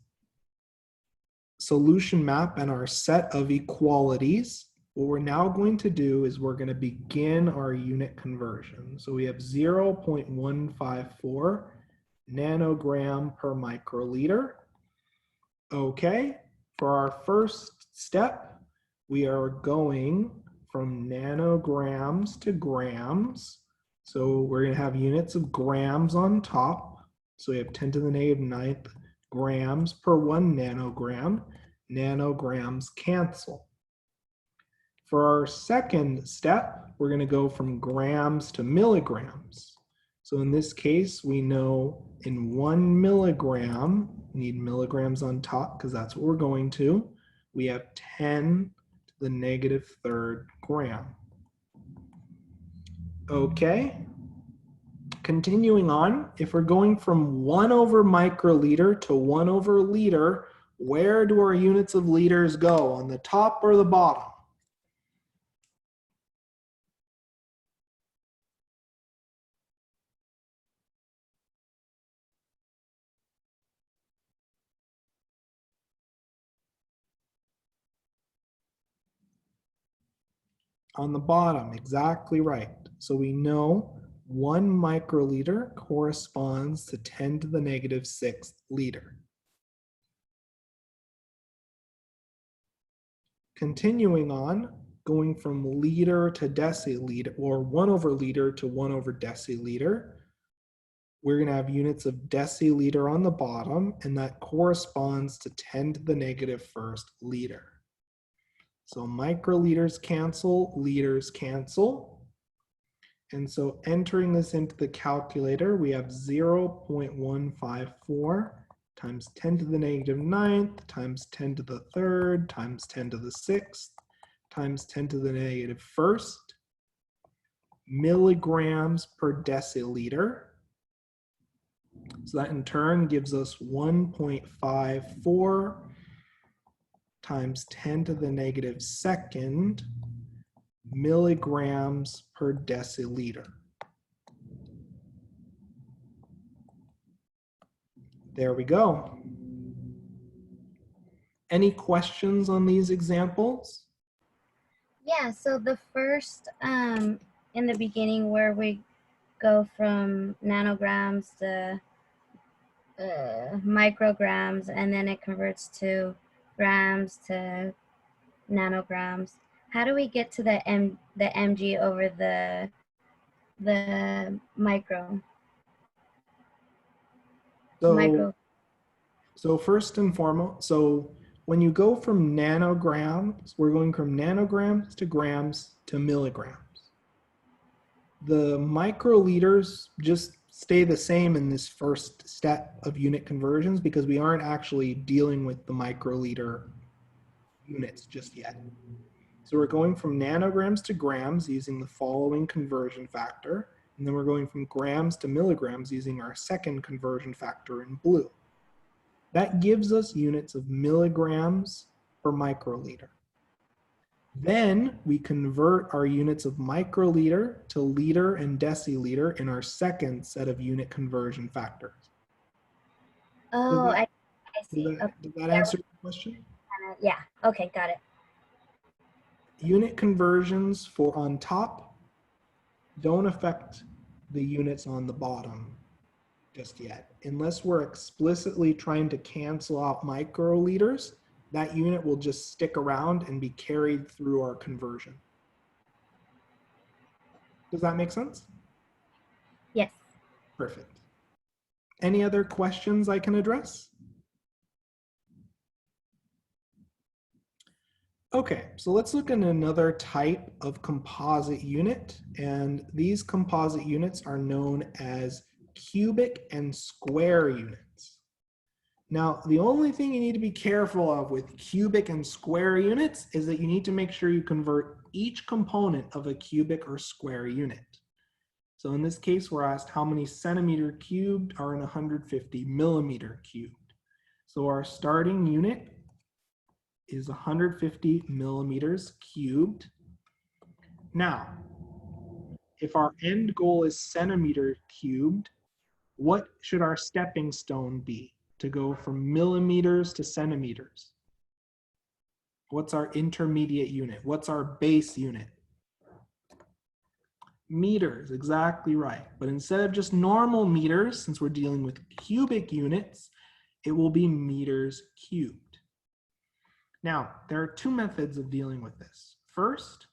solution map and our set of equalities, what we're now going to do is we're going to begin our unit conversion. So we have 0.154 nanogram per microliter. Okay, for our first step, we are going from nanograms to grams. So we're going to have units of grams on top. So we have 10 to the negative 9th grams per 1 nanogram. Nanograms cancel. For our second step, we're going to go from grams to milligrams. So in this case, we know in 1 milligram, we need milligrams on top because that's what we're going to. We have 10 to the negative 3rd gram. Okay. Continuing on, if we're going from 1 over microliter to 1 over liter, where do our units of liters go? On the top or the bottom? On the bottom, exactly right. So we know 1 microliter corresponds to 10 to the negative 6th liter. Continuing on, going from liter to deciliter, or 1 over liter to 1 over deciliter, we're going to have units of deciliter on the bottom, and that corresponds to 10 to the negative 1st liter. So microliters cancel, liters cancel. And so entering this into the calculator, we have 0.154 times 10 to the negative 9th times 10 to the 3rd times 10 to the 6th times 10 to the negative 1st milligrams per deciliter. So that in turn gives us 1.54 times 10 to the negative 2nd milligrams per deciliter. There we go. Any questions on these examples? Yeah, so the first in the beginning where we go from nanograms to micrograms, and then it converts to grams to nanograms. How do we get to the mg over the micro? So first and foremost, so when you go from nanograms, we're going from nanograms to grams to milligrams. The microliters just stay the same in this first step of unit conversions because we aren't actually dealing with the microliter units just yet. So we're going from nanograms to grams using the following conversion factor, and then we're going from grams to milligrams using our second conversion factor in blue. That gives us units of milligrams per microliter. Then we convert our units of microliter to liter and deciliter in our second set of unit conversion factors. Oh, I see. Does that answer your question? Yeah, okay, got it. Unit conversions for on top don't affect the units on the bottom just yet. Unless we're explicitly trying to cancel out microliters, that unit will just stick around and be carried through our conversion. Does that make sense? Yes. Perfect. Any other questions I can address? Okay, so let's look at another type of composite unit, and these composite units are known as cubic and square units. Now, the only thing you need to be careful of with cubic and square units is that you need to make sure you convert each component of a cubic or square unit. So in this case, we're asked how many centimeter cubed are in 150 millimeter cubed. So our starting unit is 150 millimeters cubed. Now, if our end goal is centimeter cubed, what should our stepping stone be to go from millimeters to centimeters? What's our intermediate unit? What's our base unit? Meters, exactly right. But instead of just normal meters, since we're dealing with cubic units, it will be meters cubed. Now, there are two methods of dealing with this. First,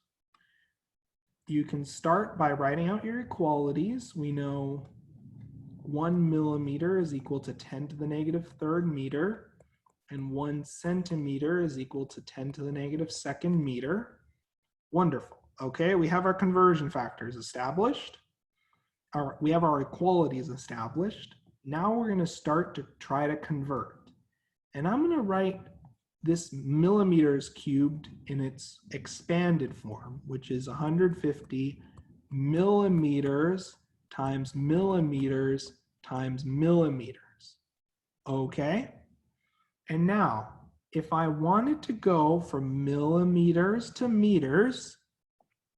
you can start by writing out your equalities. We know 1 millimeter is equal to 10 to the negative third meter, and 1 centimeter is equal to 10 to the negative second meter. Wonderful. Okay, we have our conversion factors established. We have our equalities established. Now we're going to start to try to convert. And I'm going to write this millimeters cubed in its expanded form, which is 150 millimeters times millimeters times millimeters. Okay? And now, if I wanted to go from millimeters to meters,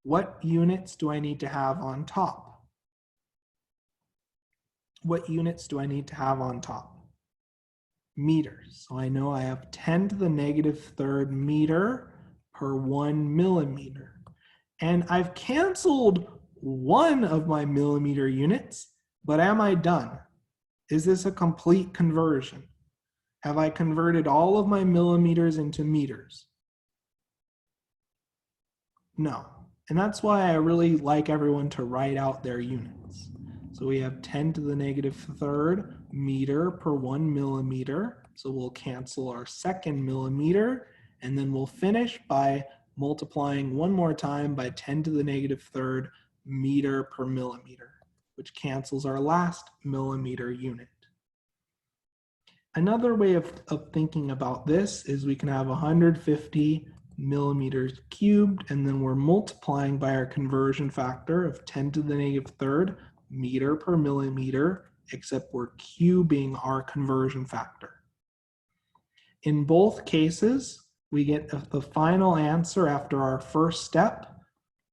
what units do I need to have on top? What units do I need to have on top? Meters. So I know I have 10 to the negative third meter per 1 millimeter. And I've canceled one of my millimeter units, but am I done? Is this a complete conversion? Have I converted all of my millimeters into meters? No. And that's why I really like everyone to write out their units. So we have 10 to the negative third meter per 1 millimeter. So we'll cancel our second millimeter, and then we'll finish by multiplying one more time by 10 to the negative third meter per millimeter, which cancels our last millimeter unit. Another way of thinking about this is we can have 150 millimeters cubed, and then we're multiplying by our conversion factor of 10 to the negative third meter per millimeter, except we're cubing our conversion factor. In both cases, we get the final answer after our first step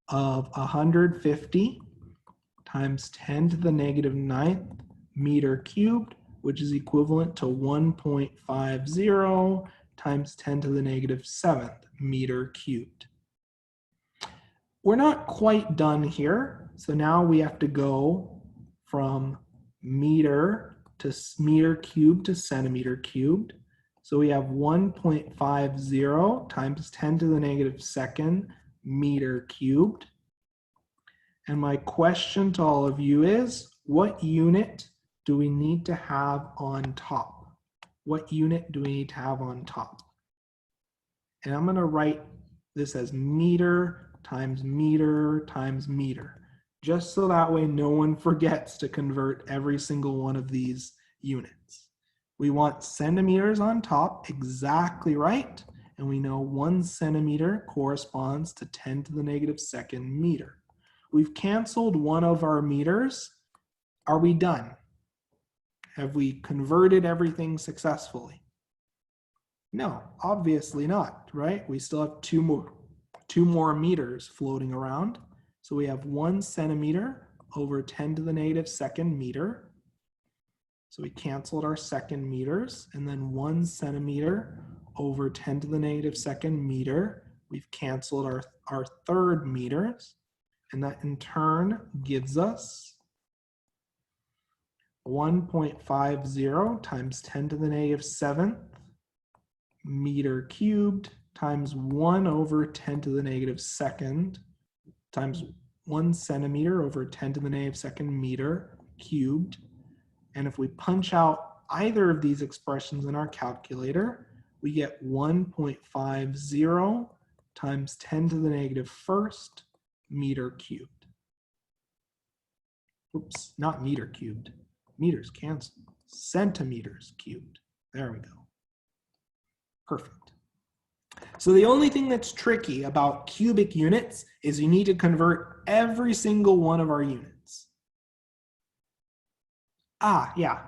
of 150 times 10 to the negative 9th meter cubed, which is equivalent to 1.50 times 10 to the negative 7th meter cubed. We're not quite done here, so now we have to go from meter to meter cubed to centimeter cubed. So we have 1.50 times 10 to the negative second meter cubed. And my question to all of you is, what unit do we need to have on top? What unit do we need to have on top? And I'm going to write this as meter times meter times meter, just so that way no one forgets to convert every single one of these units. We want centimeters on top, exactly right. And we know 1 centimeter corresponds to 10 to the negative second meter. We've canceled one of our meters. Are we done? Have we converted everything successfully? No, obviously not, right? We still have two more meters floating around. So we have 1 centimeter over 10 to the negative second meter. So we canceled our second meters, and then 1 centimeter over 10 to the negative second meter. We've canceled our third meters, and that in turn gives us 1.50 times 10 to the negative 7th meter cubed times 1 over 10 to the negative second times 1 centimeter over 10 to the negative second meter cubed. And if we punch out either of these expressions in our calculator, we get 1.50 times 10 to the negative first meter cubed. Oops, not meter cubed. Meters canceled. Centimeters cubed. There we go. Perfect. So the only thing that's tricky about cubic units is you need to convert every single one of our units. Ah, yeah.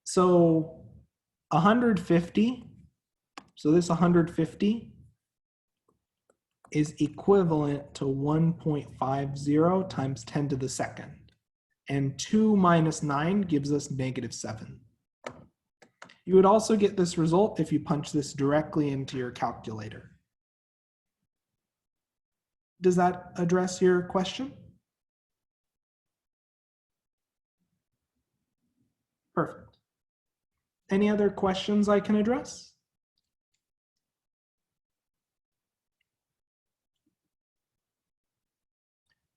So 150, so this 150 is equivalent to 1.50 times 10 to the second. And 2 minus 9 gives us negative 7. You would also get this result if you punch this directly into your calculator. Does that address your question? Perfect. Any other questions I can address?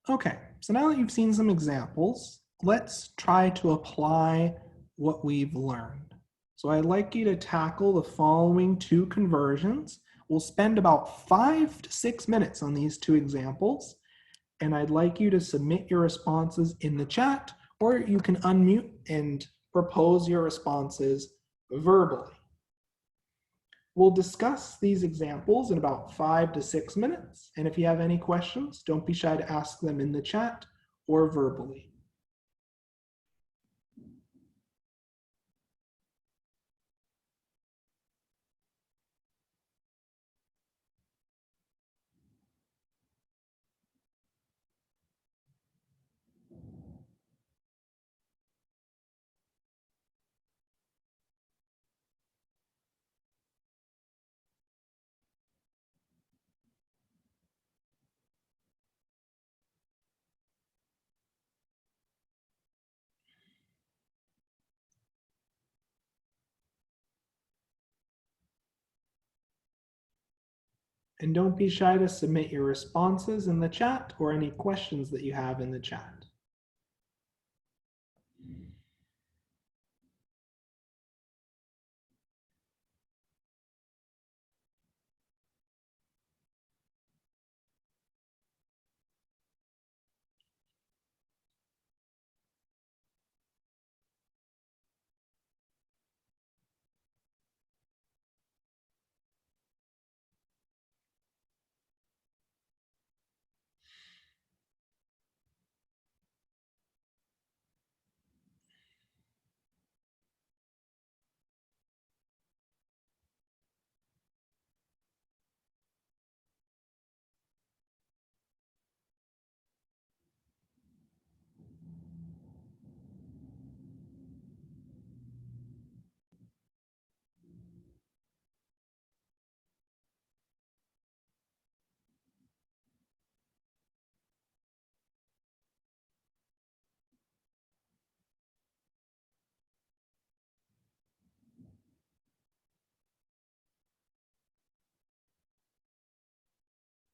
Okay, so now that you've seen some examples, let's try to apply what we've learned. So I'd like you to tackle the following 2 conversions. We'll spend about 5 to 6 minutes on these 2 examples, and I'd like you to submit your responses in the chat, or you can unmute and propose your responses verbally. We'll discuss these examples in about 5 to 6 minutes, and if you have any questions, don't be shy to ask them in the chat or verbally. And don't be shy to submit your responses in the chat or any questions that you have in the chat.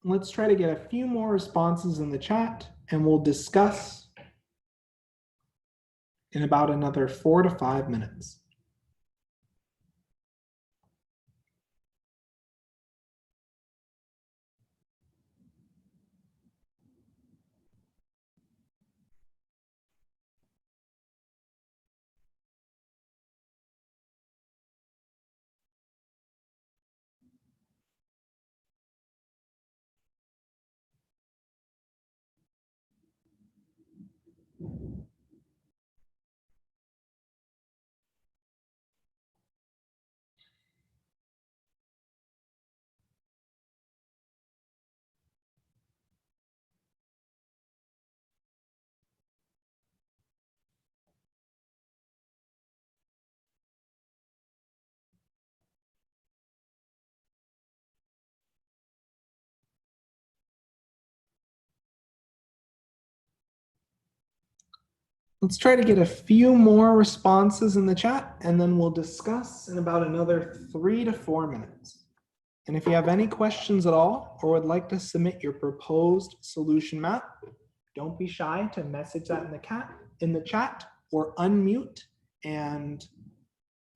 Let's try to get a few more responses in the chat and we'll discuss in about another 4 to 5 minutes. Let's try to get a few more responses in the chat and then we'll discuss in about another 3 to 4 minutes. And if you have any questions at all or would like to submit your proposed solution map, don't be shy to message that in the chat or unmute and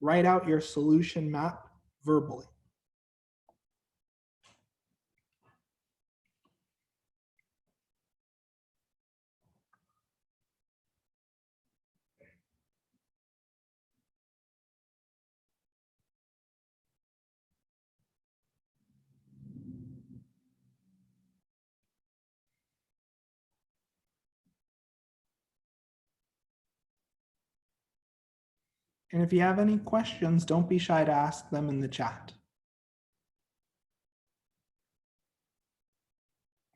write out your solution map verbally. And if you have any questions, don't be shy to ask them in the chat.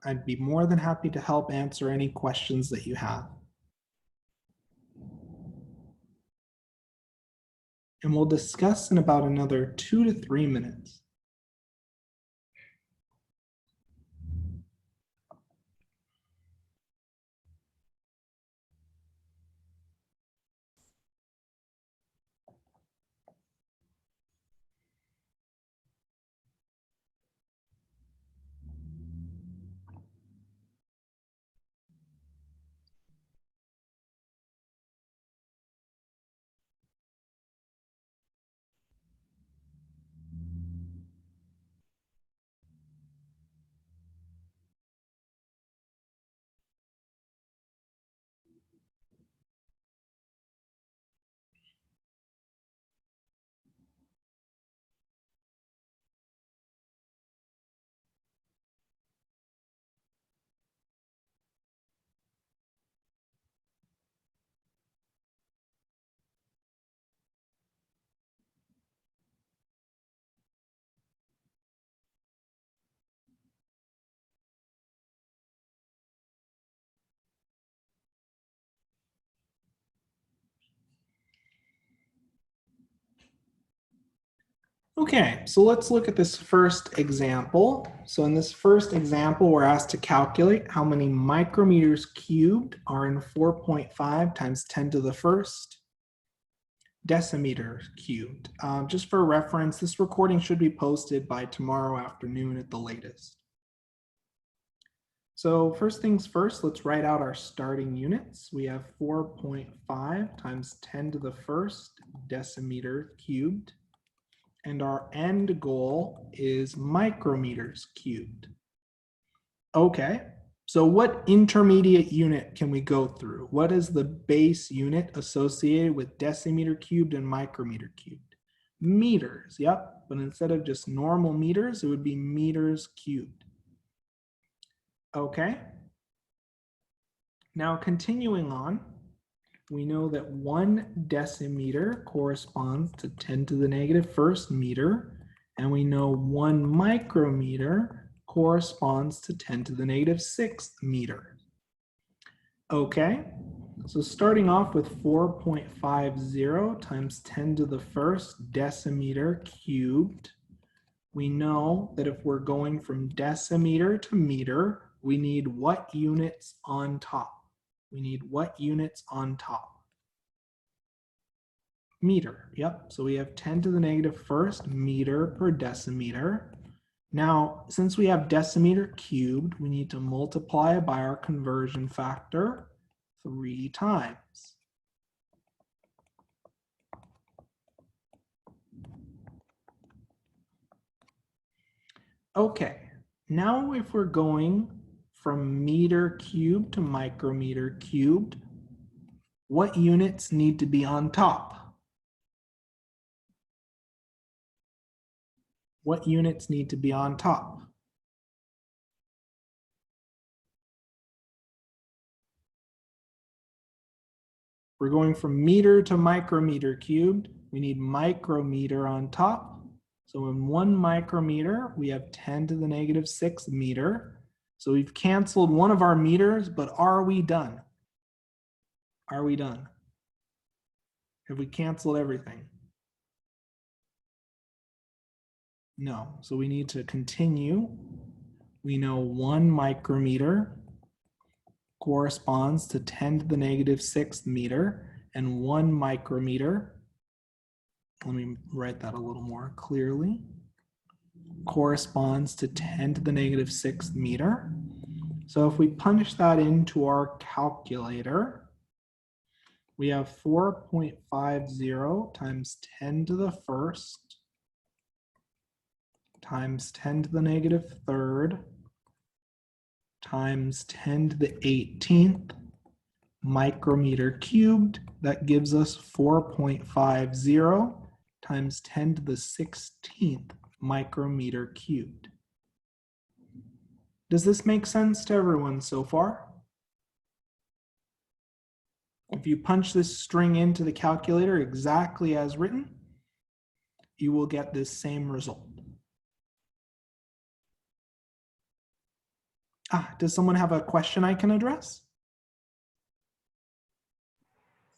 I'd be more than happy to help answer any questions that you have. And we'll discuss in about another 2 to 3 minutes. Okay, so let's look at this first example. So in this first example, we're asked to calculate how many micrometers cubed are in 4.5 times 10 to the first decimeters cubed. Just for reference, this recording should be posted by tomorrow afternoon at the latest. So first things first, let's write out our starting units. We have 4.5 times 10 to the first decimeter cubed. And our end goal is micrometers cubed. Okay, so what intermediate unit can we go through? What is the base unit associated with decimeter cubed and micrometer cubed? Meters, yep, but instead of just normal meters, it would be meters cubed. Okay, now continuing on, we know that 1 decimeter corresponds to 10 to the negative first meter, and we know 1 micrometer corresponds to 10 to the negative sixth meter. Okay, so starting off with 4.50 times 10 to the first decimeter cubed, we know that if we're going from decimeter to meter, we need what units on top? We need what units on top? Meter, yep. So we have 10 to the negative first meter per decimeter. Now, since we have decimeter cubed, we need to multiply it by our conversion factor 3 times. Okay, now if we're going from meter cubed to micrometer cubed, what units need to be on top? What units need to be on top? We're going from meter to micrometer cubed. We need micrometer on top. So in 1 micrometer, we have 10 to the negative 6 meter. So we've canceled one of our meters, but are we done? Are we done? Have we canceled everything? No. So we need to continue. We know 1 micrometer corresponds to 10 to the negative 6th meter, and 1 micrometer, let me write that a little more clearly, corresponds to 10 to the negative 6th meter. So if we punch that into our calculator, we have 4.50 times 10 to the 1st times 10 to the negative 3rd times 10 to the 18th micrometer cubed. That gives us 4.50 times 10 to the 16th micrometer cubed. Does this make sense to everyone so far? If you punch this string into the calculator exactly as written, you will get this same result. Does someone have a question I can address?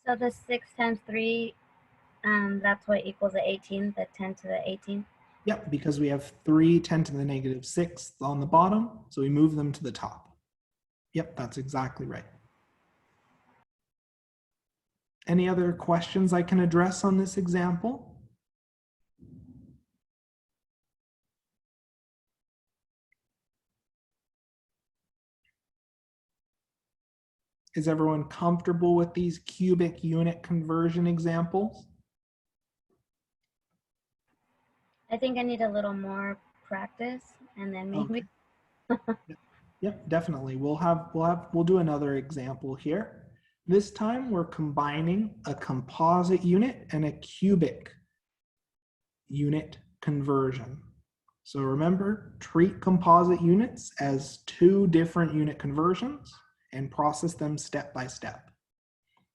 So the 6 times 3, that's what equals the 18, the 10 to the 18. Yep, because we have 3 10 to the negative 6th on the bottom, so we move them to the top. Yep, that's exactly right. Any other questions I can address on this example? Is everyone comfortable with these cubic unit conversion examples? I think I need a little more practice, and then maybe. Okay. Yep, definitely. We'll do another example here. This time we're combining a composite unit and a cubic unit conversion. So remember, treat composite units as 2 different unit conversions and process them step by step.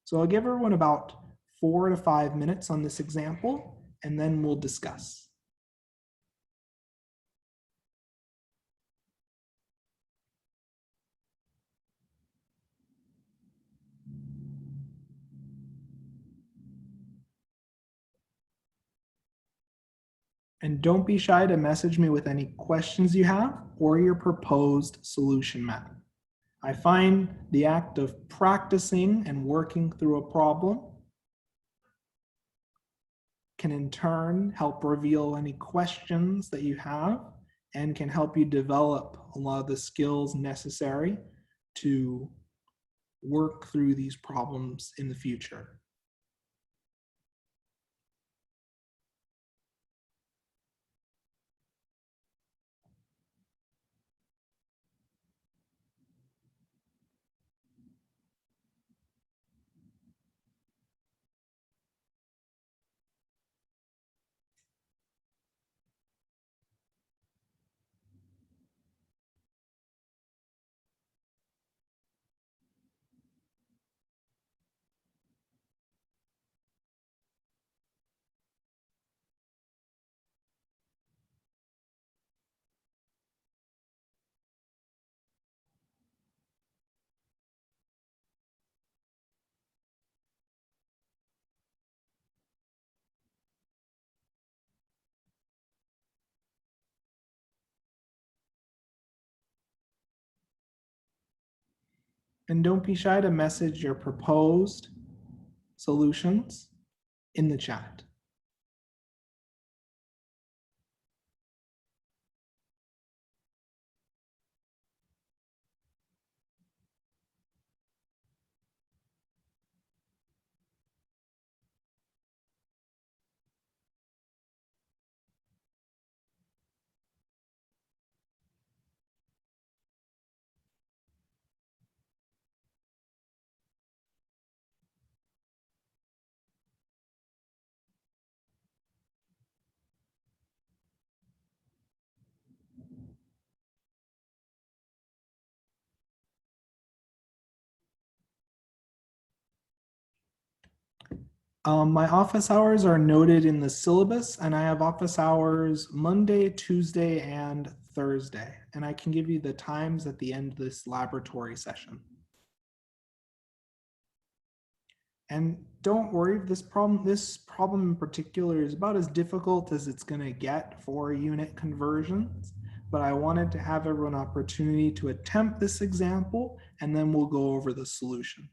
So I'll give everyone about 4 to 5 minutes on this example, and then we'll discuss. And don't be shy to message me with any questions you have or your proposed solution map. I find the act of practicing and working through a problem can in turn help reveal any questions that you have and can help you develop a lot of the skills necessary to work through these problems in the future. And don't be shy to message your proposed solutions in the chat. My office hours are noted in the syllabus, and I have office hours Monday, Tuesday, and Thursday. And I can give you the times at the end of this laboratory session. And don't worry, this problem in particular is about as difficult as it's going to get for unit conversions. But I wanted to have everyone an opportunity to attempt this example, and then we'll go over the solution.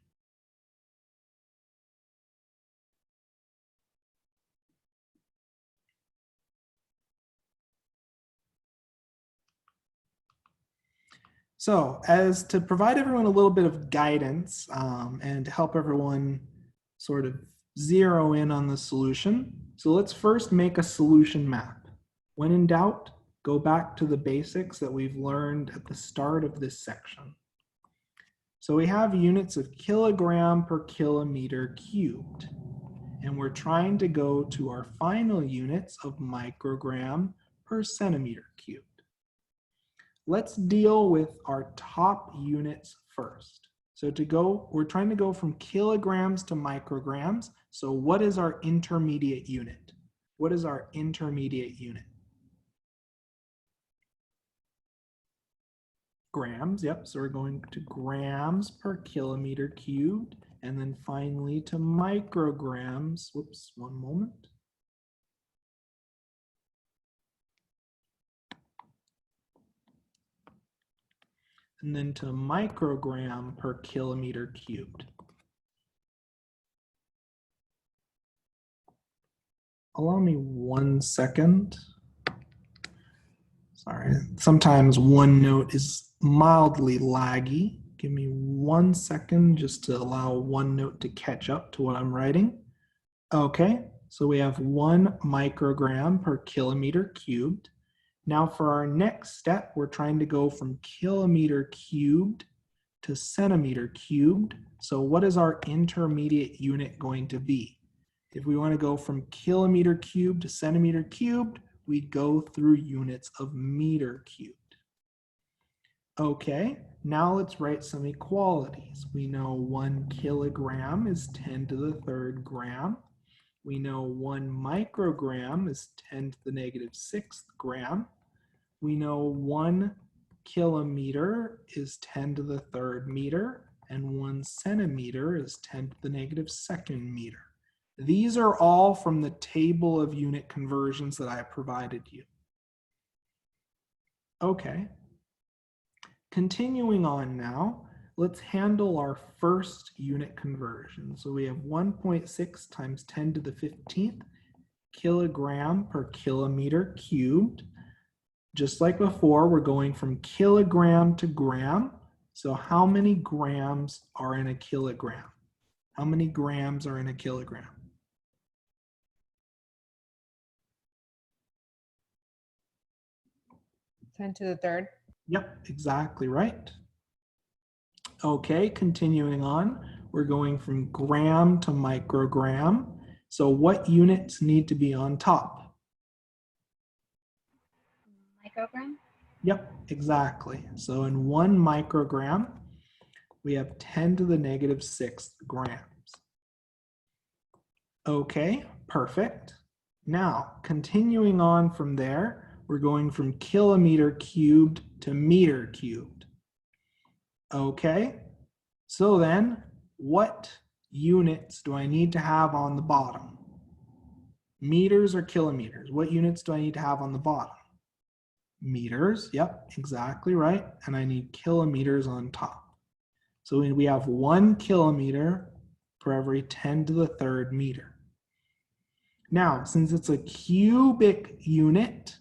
So as to provide everyone a little bit of guidance and to help everyone sort of zero in on the solution. So let's first make a solution map. When in doubt, go back to the basics that we've learned at the start of this section. So we have units of kilogram per kilometer cubed, and we're trying to go to our final units of microgram per centimeter cubed. Let's deal with our top units first. So we're trying to go from kilograms to micrograms. So what is our intermediate unit? What is our intermediate unit? Grams, yep. So we're going to grams per kilometer cubed, and then finally to micrograms. Whoops, one moment. And then to microgram per kilometer cubed. Allow me 1 second. Sorry, sometimes OneNote is mildly laggy. Give me 1 second just to allow OneNote to catch up to what I'm writing. Okay, so we have 1 microgram per kilometer cubed. Now for our next step, we're trying to go from kilometer cubed to centimeter cubed. So what is our intermediate unit going to be? If we want to go from kilometer cubed to centimeter cubed, we go through units of meter cubed. Okay, now let's write some equalities. We know 1 kilogram is 10 to the 3rd gram. We know 1 microgram is 10 to the negative 6th gram. We know 1 kilometer is 10 to the 3rd meter, and 1 centimeter is 10 to the negative 2nd meter. These are all from the table of unit conversions that I provided you. Okay. Continuing on now, let's handle our first unit conversion. So we have 1.6 times 10 to the 15th kilogram per kilometer cubed. Just like before, we're going from kilogram to gram. So how many grams are in a kilogram? How many grams are in a kilogram? 10 to the 3rd. Yep, exactly right. Okay, continuing on, we're going from gram to microgram. So what units need to be on top? Microgram? Yep, exactly. So in 1 microgram, we have 10 to the negative 6th grams. Okay, perfect. Now, continuing on from there, we're going from kilometer cubed to meter cubed. Okay, so then what units do I need to have on the bottom? Meters or kilometers? What units do I need to have on the bottom? Meters, yep, exactly right. And I need kilometers on top. So we have 1 kilometer for every 10 to the 3rd meter. Now, since it's a cubic unit,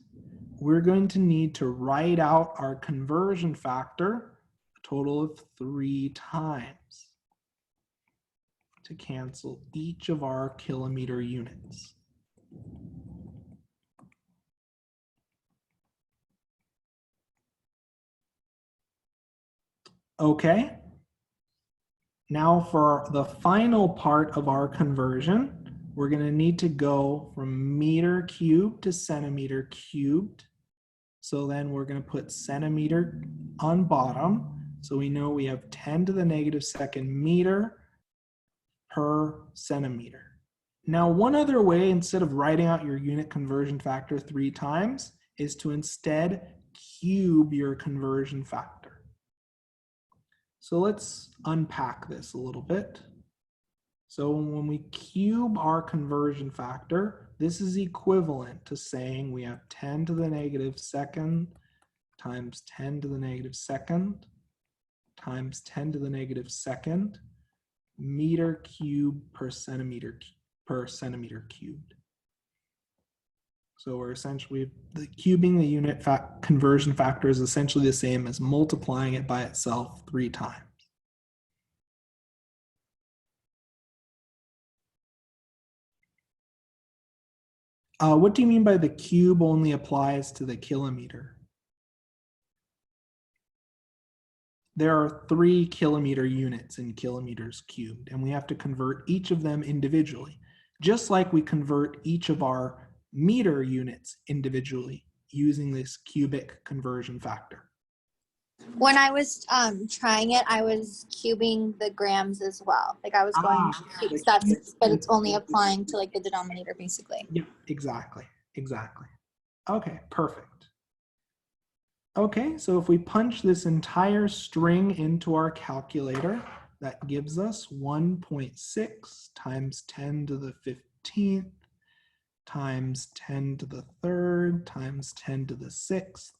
we're going to need to write out our conversion factor a total of 3 times to cancel each of our kilometer units. Okay. Now for the final part of our conversion, we're going to need to go from meter cubed to centimeter cubed. So then we're going to put centimeter on bottom. So we know we have 10 to the negative 2nd meter per centimeter. Now, one other way, instead of writing out your unit conversion factor 3 times, is to instead cube your conversion factor. So let's unpack this a little bit. So when we cube our conversion factor, this is equivalent to saying we have 10 to the negative second times 10 to the negative second times 10 to the negative second meter cubed per centimeter cubed. So we're essentially, cubing the unit conversion factor is essentially the same as multiplying it by itself 3 times. What do you mean by the cube only applies to the kilometer? There are 3 kilometer units in kilometers cubed, and we have to convert each of them individually, just like we convert each of our meter units individually using this cubic conversion factor. When I was trying it, I was cubing the grams as well. Like I was going to cube steps, but it's only applying to like the denominator basically. Yeah, exactly. Okay, perfect. Okay, so if we punch this entire string into our calculator, that gives us 1.6 times 10 to the 15th times 10 to the 3rd times 10 to the 6th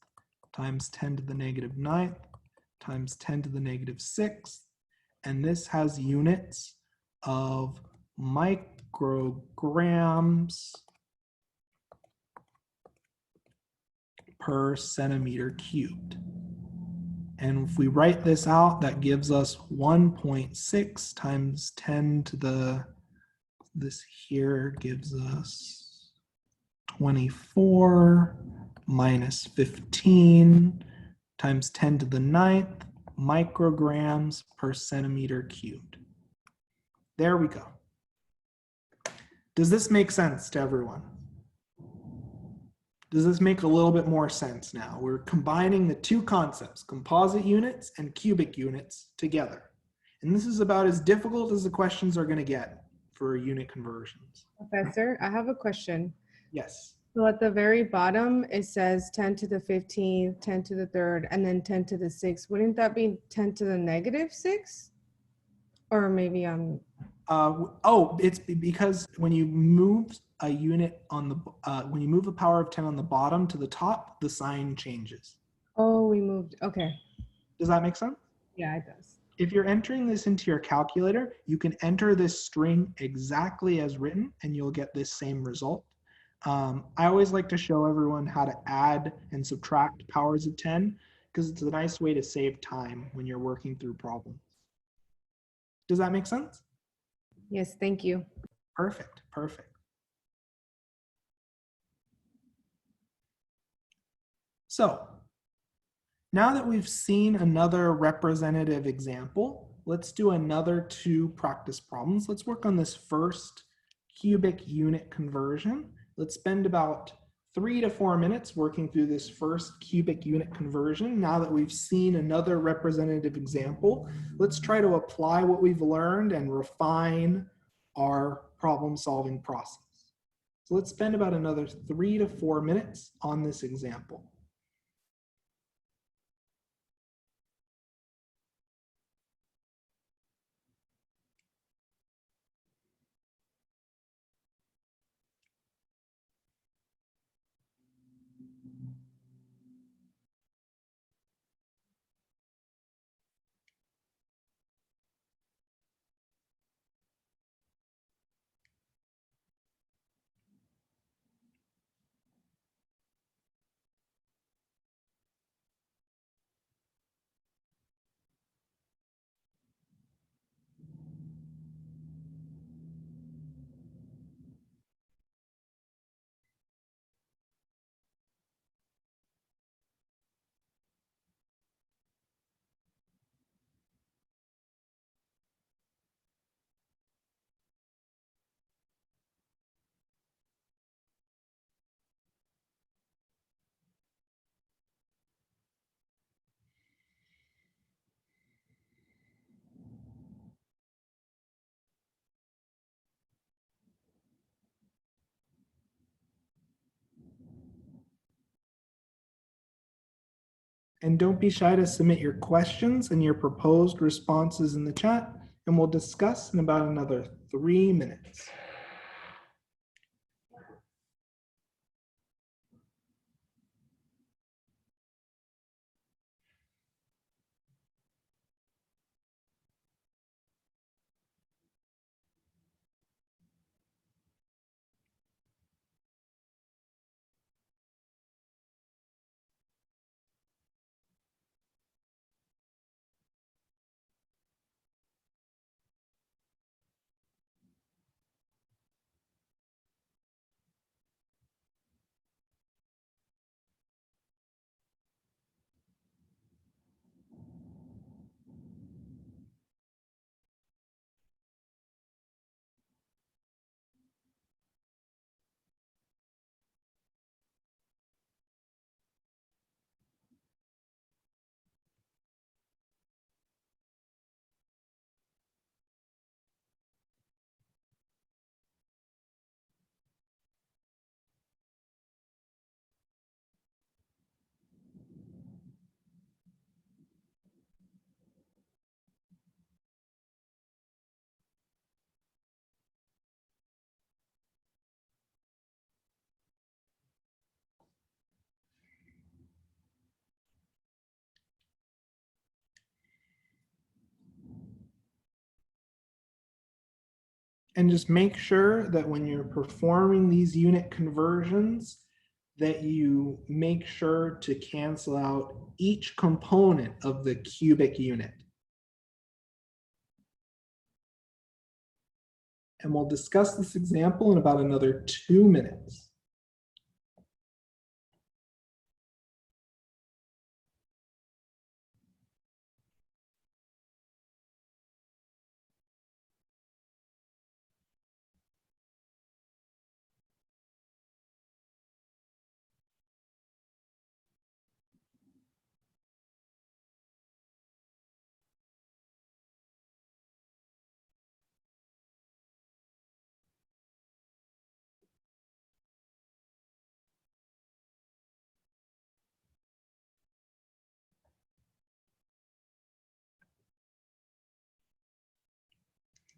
times 10 to the negative 9th times 10 to the negative 6th. And this has units of micrograms per centimeter cubed. And if we write this out, that gives us 1.6 times 10 to the, this here gives us 24 minus 15 times 10 to the 9th micrograms per centimeter cubed. There we go. Does this make sense to everyone? Does this make a little bit more sense now? We're combining the two concepts, composite units and cubic units, together. And this is about as difficult as the questions are going to get for unit conversions. Professor, I have a question. Yes. So at the very bottom, it says 10 to the 15th, 10 to the 3rd, and then 10 to the 6th. Wouldn't that be 10 to the negative 6? Or maybe I'm... Oh, it's because when you move a unit on the, when you move the power of 10 on the bottom to the top, the sign changes. Oh, we moved. Okay. Does that make sense? Yeah, it does. If you're entering this into your calculator, you can enter this string exactly as written and you'll get this same result. I always like to show everyone how to add and subtract powers of 10 because it's a nice way to save time when you're working through problems. Does that make sense? Yes, thank you. Perfect, perfect. So now that we've seen another representative example, let's do another 2 practice problems. Let's work on this first cubic unit conversion. Let's spend about 3 to 4 minutes working through this first cubic unit conversion. Now that we've seen another representative example, let's try to apply what we've learned and refine our problem solving process. So let's spend about another 3 to 4 minutes on this example. And don't be shy to submit your questions and your proposed responses in the chat, and we'll discuss in about another 3 minutes. And just make sure that when you're performing these unit conversions, that you make sure to cancel out each component of the cubic unit. And we'll discuss this example in about another 2 minutes.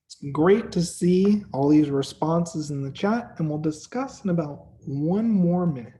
It's great to see all these responses in the chat, and we'll discuss in about 1 more minute.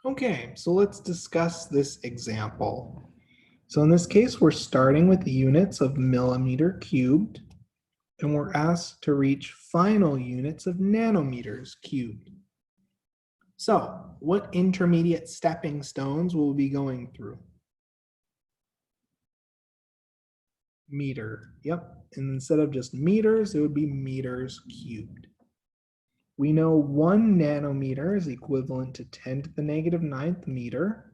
Okay, so let's discuss this example. So in this case, we're starting with the units of millimeter cubed, and we're asked to reach final units of nanometers cubed. So what intermediate stepping stones will we be going through? Meter, yep. And instead of just meters, it would be meters cubed. We know 1 nanometer is equivalent to 10 to the negative 9th meter.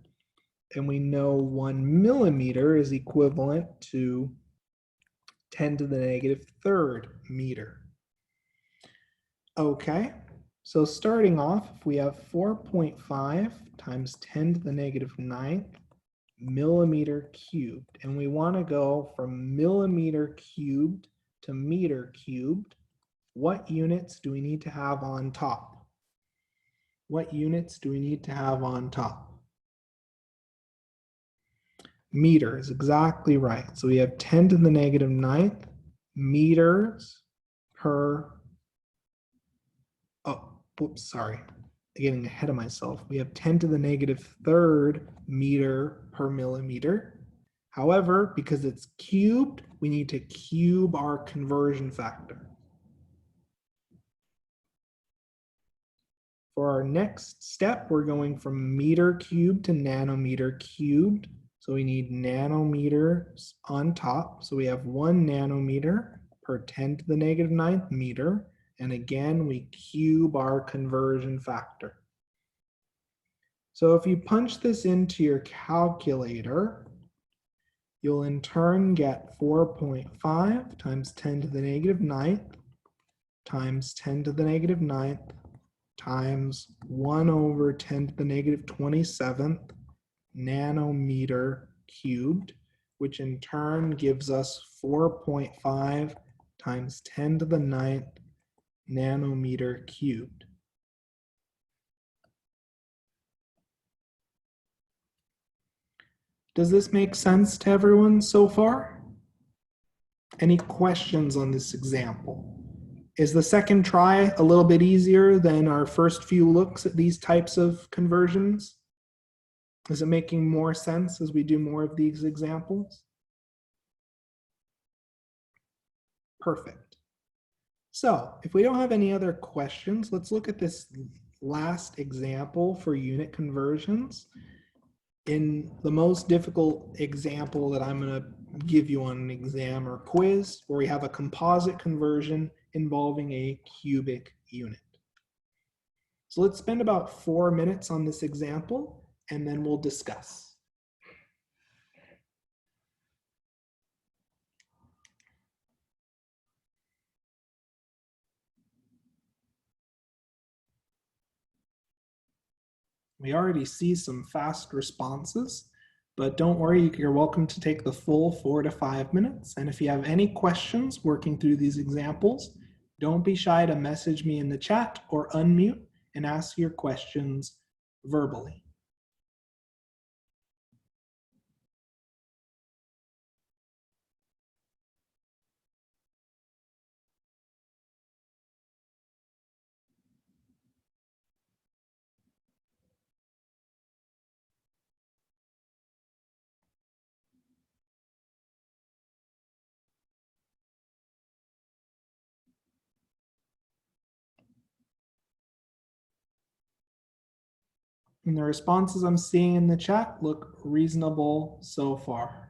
And we know 1 millimeter is equivalent to 10 to the negative 3rd meter. Okay, so starting off, if we have 4.5 times 10 to the negative 9th millimeter cubed, and we want to go from millimeter cubed to meter cubed, what units do we need to have on top? What units do we need to have on top? Meter is exactly right. So we have 10 to the negative 9th meters per, oh, whoops, sorry. Getting ahead of myself. We have 10 to the negative 3rd meter per millimeter. However, because it's cubed, we need to cube our conversion factor. For our next step, we're going from meter cubed to nanometer cubed. So we need nanometers on top. So we have 1 nanometer per 10 to the negative 9th meter. And again, we cube our conversion factor. So if you punch this into your calculator, you'll in turn get 4.5 times 10 to the negative 9th times 10 to the negative 9th times 1 over 10 to the negative 27th nanometer cubed, which in turn gives us 4.5 times 10 to the 9th nanometer cubed. Does this make sense to everyone so far? Any questions on this example? Is the second try a little bit easier than our first few looks at these types of conversions? Is it making more sense as we do more of these examples? Perfect. So if we don't have any other questions, let's look at this last example for unit conversions. In the most difficult example that I'm going to give you on an exam or quiz, where we have a composite conversion involving a cubic unit. So let's spend about 4 minutes on this example, and then we'll discuss. We already see some fast responses, but don't worry, you're welcome to take the full 4 to 5 minutes. And if you have any questions working through these examples, don't be shy to message me in the chat or unmute and ask your questions verbally. And the responses I'm seeing in the chat look reasonable so far.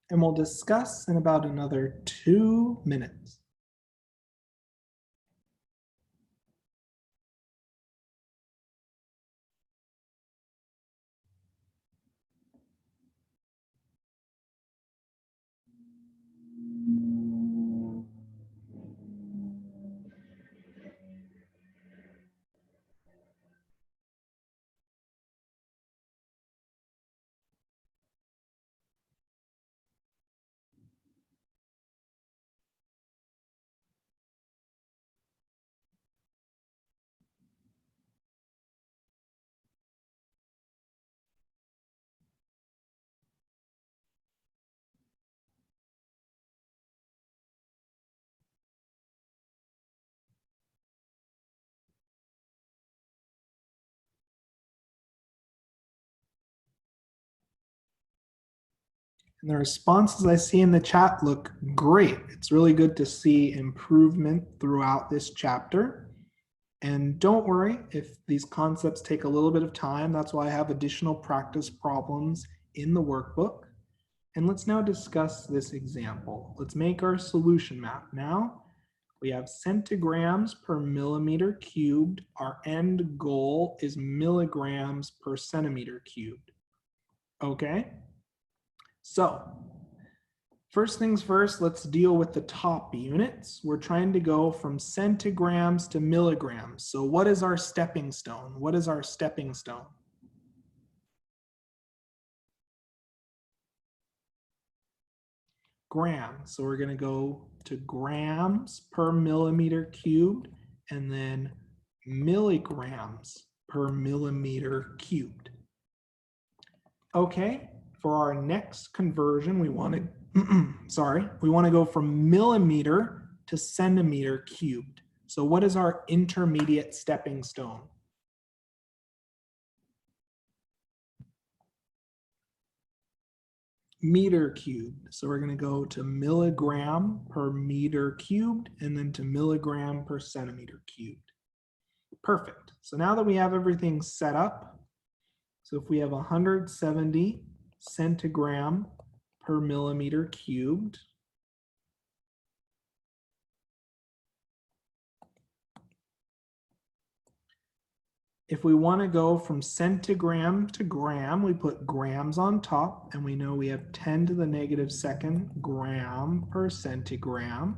And we'll discuss in about another 2 minutes. And the responses I see in the chat look great. It's really good to see improvement throughout this chapter. And don't worry if these concepts take a little bit of time. That's why I have additional practice problems in the workbook. And let's now discuss this example. Let's make our solution map. Now, We have centigrams per millimeter cubed. Our end goal is milligrams per centimeter cubed. Okay? So, first things first, let's deal with the top units. We're trying to go from centigrams to milligrams. So what is our stepping stone? What is our stepping stone? Grams. So we're going to go to grams per millimeter cubed and then milligrams per millimeter cubed. Okay, for our next conversion, we want to, we want to go from millimeter to centimeter cubed. So what is our intermediate stepping stone? Meter cubed. So we're going to go to milligram per meter cubed and then to milligram per centimeter cubed. Perfect. So now that we have everything set up, so if we have 170 centigram per millimeter cubed, if we want to go from centigram to gram, we put grams on top, and we know we have 10 to the negative second gram per centigram.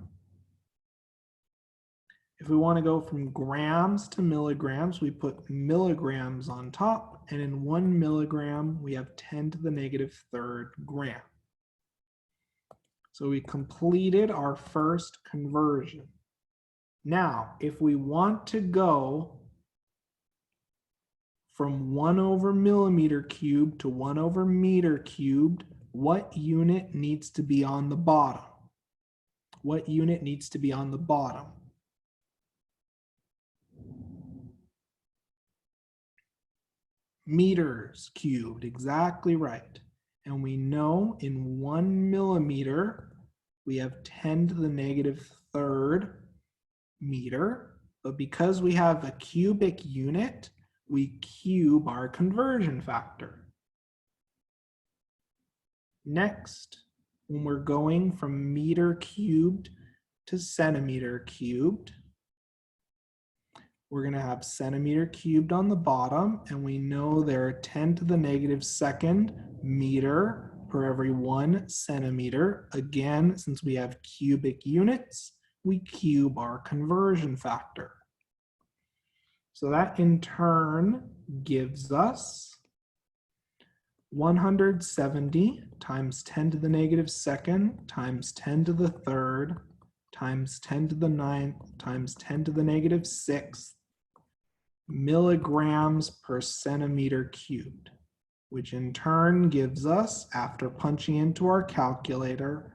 If we want to go from grams to milligrams, we put milligrams on top, and in 1 milligram, we have 10 to the negative third gram. So we completed our first conversion. Now, if we want to go from 1 over millimeter cubed to 1 over meter cubed, what unit needs to be on the bottom? What unit needs to be on the bottom? Meters cubed, exactly right. And we know in 1 millimeter, we have 10 to the negative third meter, but because we have a cubic unit, we cube our conversion factor. Next, when we're going from meter cubed to centimeter cubed, we're going to have centimeter cubed on the bottom, and we know there are 10 to the negative second meter per every 1 centimeter. Again, since we have cubic units, we cube our conversion factor. So that in turn gives us 170 times 10 to the negative second times 10 to the third times 10 to the ninth times 10 to the negative sixth milligrams per centimeter cubed, which in turn gives us, after punching into our calculator,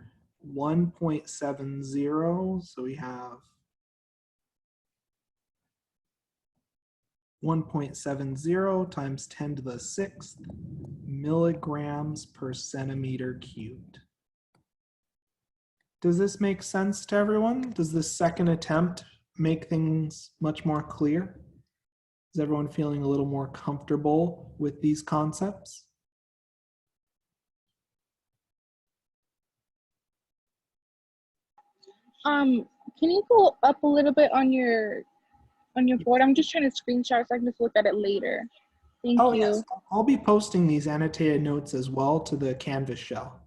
1.70. So we have 1.70 times 10 to the sixth milligrams per centimeter cubed. Does this make sense to everyone? Does this second attempt make things much more clear? Is everyone feeling a little more comfortable with these concepts? Can you go up a little bit on your board? I'm just trying to screenshot so I can just look at it later. Thank you. Yes, I'll be posting these annotated notes as well to the Canvas shell.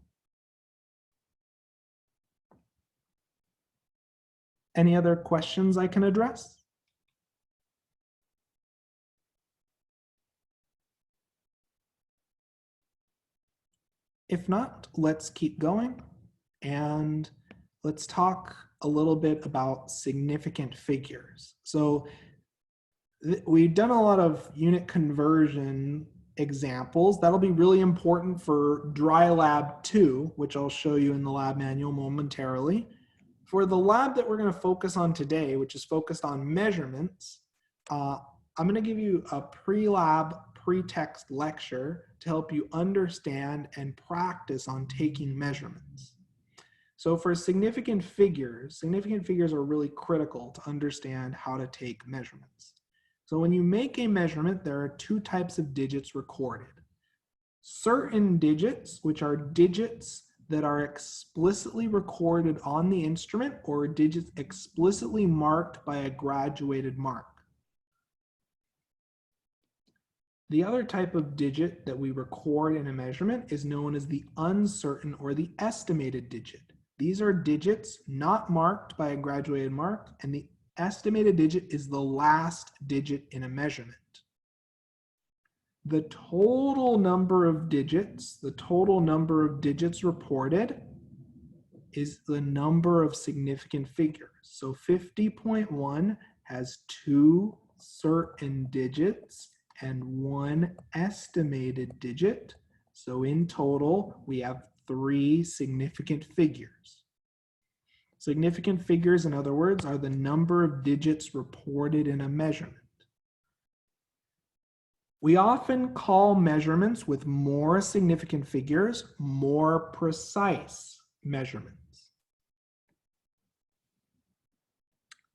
Any other questions I can address? If not, let's keep going and let's talk a little bit about significant figures. So we've done a lot of unit conversion examples. That'll be really important for dry lab 2, which I'll show you in the lab manual momentarily. For the lab that we're going to focus on today, which is focused on measurements, I'm going to give you a pre-lab, pre-text lecture to help you understand and practice on taking measurements. So for significant figures are really critical to understand how to take measurements. So when you make a measurement, there are 2 types of digits recorded. Certain digits, which are digits that are explicitly recorded on the instrument or digits explicitly marked by a graduated mark. The other type of digit that we record in a measurement is known as the uncertain or the estimated digit. These are digits not marked by a graduated mark, and the estimated digit is the last digit in a measurement. The total number of digits reported is the number of significant figures. So 50.1 has 2 certain digits and 1 estimated digit. So in total, we have 3 significant figures. Significant figures, in other words, are the number of digits reported in a measurement. We often call measurements with more significant figures more precise measurements.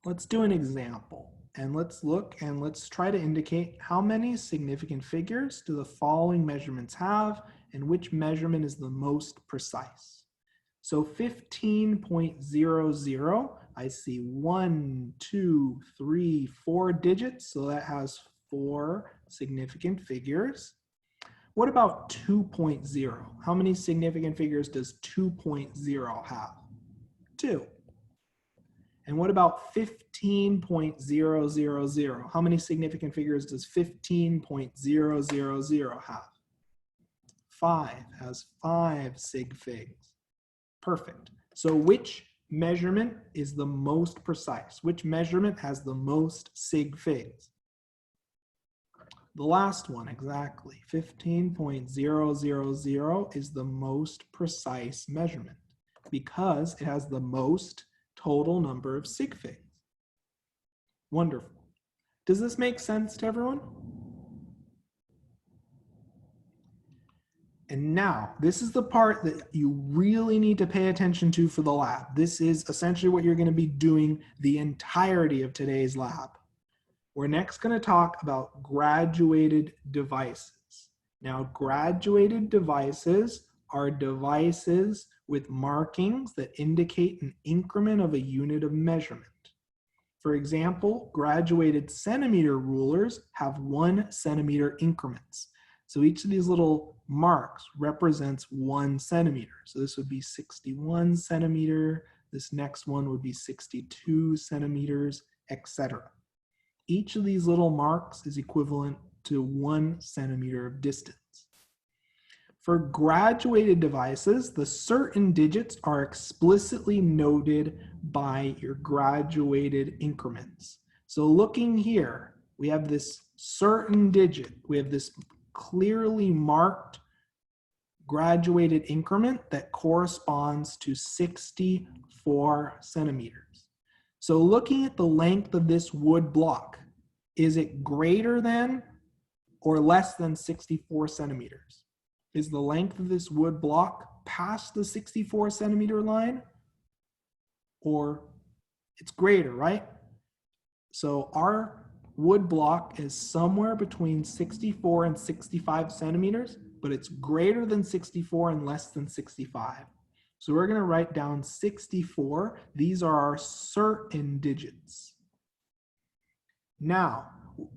Let's do an example, and let's look and let's try to indicate how many significant figures do the following measurements have and which measurement is the most precise. So 15.00, I see 1, 2, 3, 4 digits, so that has 4 significant figures. What about 2.0? How many significant figures does 2.0 have? 2. And what about 15.000? How many significant figures does 15.000 have? 5, has 5 sig figs. Perfect. So which measurement is the most precise? Which measurement has the most sig figs? The last one, exactly. 15.000 is the most precise measurement because it has the most total number of sig figs. Wonderful. Does this make sense to everyone? And now, this is the part that you really need to pay attention to for the lab. This is essentially what you're going to be doing the entirety of today's lab. We're next going to talk about graduated devices. Now, graduated devices are devices with markings that indicate an increment of a unit of measurement. For example, graduated centimeter rulers have 1 centimeter increments. So each of these little marks represents 1 centimeter. So this would be 61 centimeter. This next one would be 62 centimeters, etc. Each of these little marks is equivalent to 1 centimeter of distance. For graduated devices, the certain digits are explicitly noted by your graduated increments. So looking here, we have this certain digit. We have this clearly marked graduated increment that corresponds to 64 centimeters. So looking at the length of this wood block, is it greater than or less than 64 centimeters? Is the length of this wood block past the 64 centimeter line? Or it's greater, right? So our wood block is somewhere between 64 and 65 centimeters, but it's greater than 64 and less than 65. So we're going to write down 64. These are our certain digits. Now,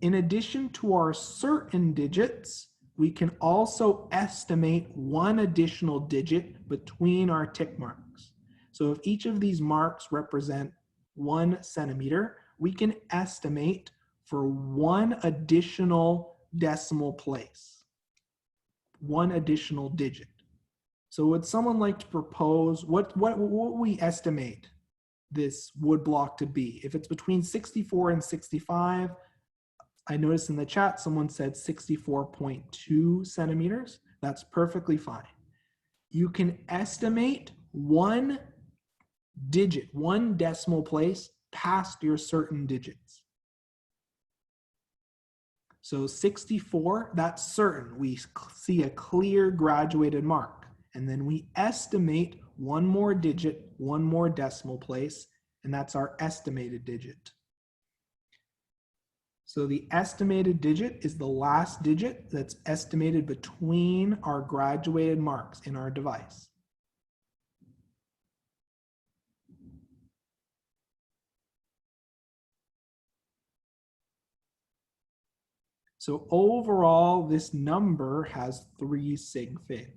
in addition to our certain digits, we can also estimate 1 additional digit between our tick marks. So if each of these marks represent 1 centimeter, we can estimate for 1 additional decimal place, 1 additional digit. So would someone like to propose what we estimate this wood block to be? If it's between 64 and 65, I noticed in the chat someone said 64.2 centimeters. That's perfectly fine. You can estimate 1 digit, 1 decimal place past your certain digits. So 64, that's certain. We see a clear graduated mark. And then we estimate 1 more digit, 1 more decimal place, and that's our estimated digit. So the estimated digit is the last digit that's estimated between our graduated marks in our device. So overall, this number has 3 sig fig.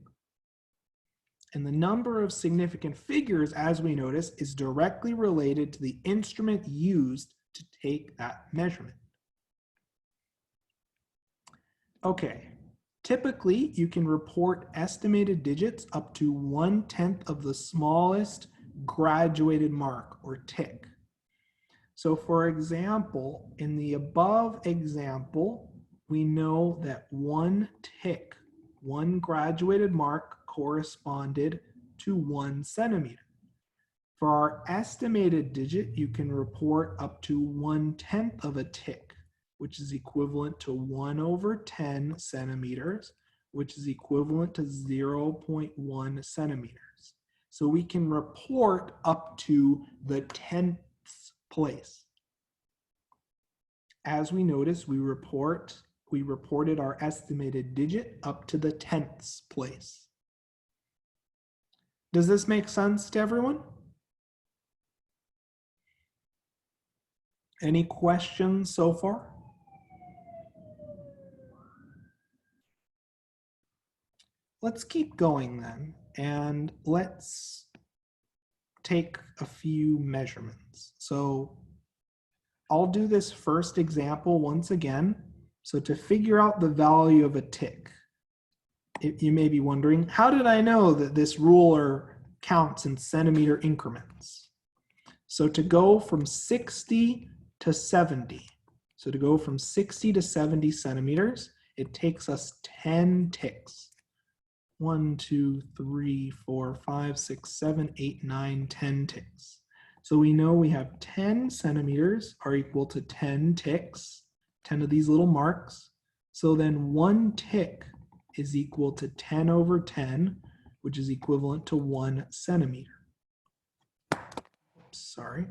And the number of significant figures, as we notice, is directly related to the instrument used to take that measurement. Okay, typically you can report estimated digits up to 1/10 of the smallest graduated mark or tick. So for example, in the above example, we know that 1 tick, 1 graduated mark corresponded to 1 centimeter. For our estimated digit, you can report up to 1/10 of a tick, which is equivalent to 1/10 centimeters, which is equivalent to 0.1 centimeters. So we can report up to the 10th place. As we notice, we reported our estimated digit up to the 10th place. Does this make sense to everyone? Any questions so far? Let's keep going then, and let's take a few measurements. So I'll do this first example once again. So to figure out the value of a tick, you may be wondering, how did I know that this ruler counts in centimeter increments? So to go from 60 to 70, so to go from 60 to 70 centimeters, it takes us 10 ticks. 1, 2, 3, 4, 5, 6, 7, 8, 9, 10 ticks. So we know we have 10 centimeters are equal to 10 ticks, 10 of these little marks. So then 1 tick is equal to 10/10, which is equivalent to 1 centimeter. Sorry.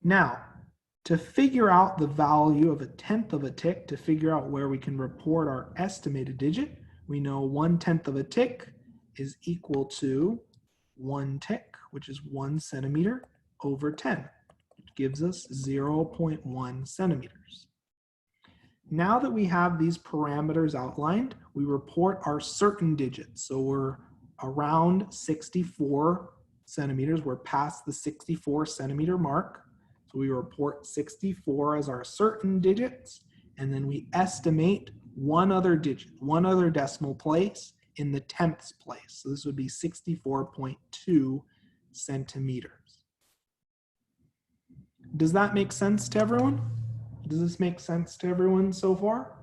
Now, to figure out the value of 1/10 of a tick, to figure out where we can report our estimated digit, we know 1/10 of a tick is equal to 1 tick, which is 1 centimeter over 10, which gives us 0.1 centimeters. Now that we have these parameters outlined, we report our certain digits. So we're around 64 centimeters. We're past the 64 centimeter mark. So we report 64 as our certain digits, and then we estimate one other digit, one other decimal place in the 10th place. So this would be 64.2 centimeters. Does that make sense to everyone? Does this make sense to everyone so far?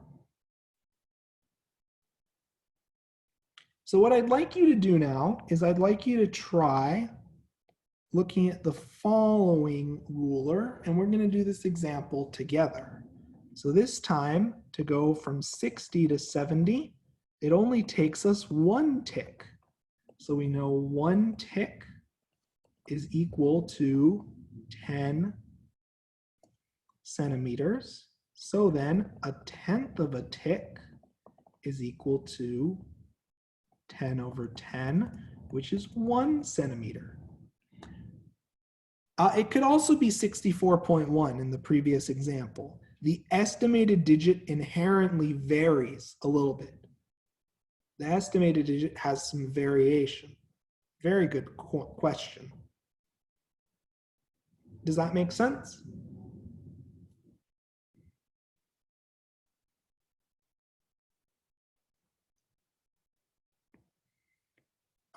So what I'd like you to do now is I'd like you to try looking at the following ruler, and we're going to do this example together. So this time, to go from 60 to 70, it only takes us 1 tick. So we know 1 tick is equal to 10 centimeters. So then 1/10 of a tick is equal to 10/10, which is 1 centimeter. It could also be 64.1 in the previous example. The estimated digit inherently varies a little bit. The estimated digit has some variation. Very good question. Does that make sense?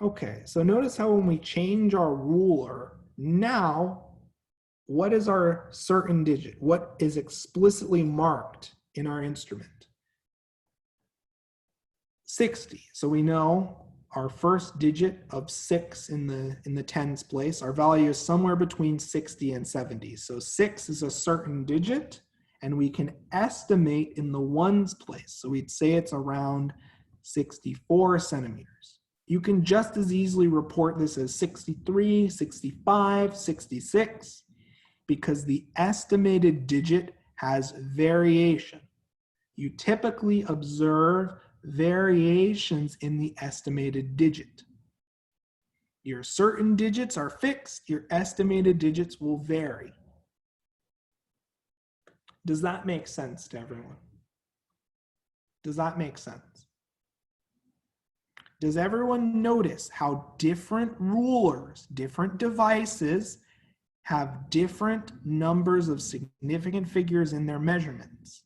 Okay, so notice how when we change our ruler, now what is our certain digit? What is explicitly marked in our instrument? 60. So we know our first digit of 6 in the tens place, our value is somewhere between 60 and 70. So 6 is a certain digit, and we can estimate in the ones place. So we'd say it's around 64 centimeters. You can just as easily report this as 63, 65, 66, because the estimated digit has variation. You typically observe variations in the estimated digit. Your certain digits are fixed, your estimated digits will vary. Does that make sense to everyone? Does that make sense? Does everyone notice how different rulers, different devices have different numbers of significant figures in their measurements?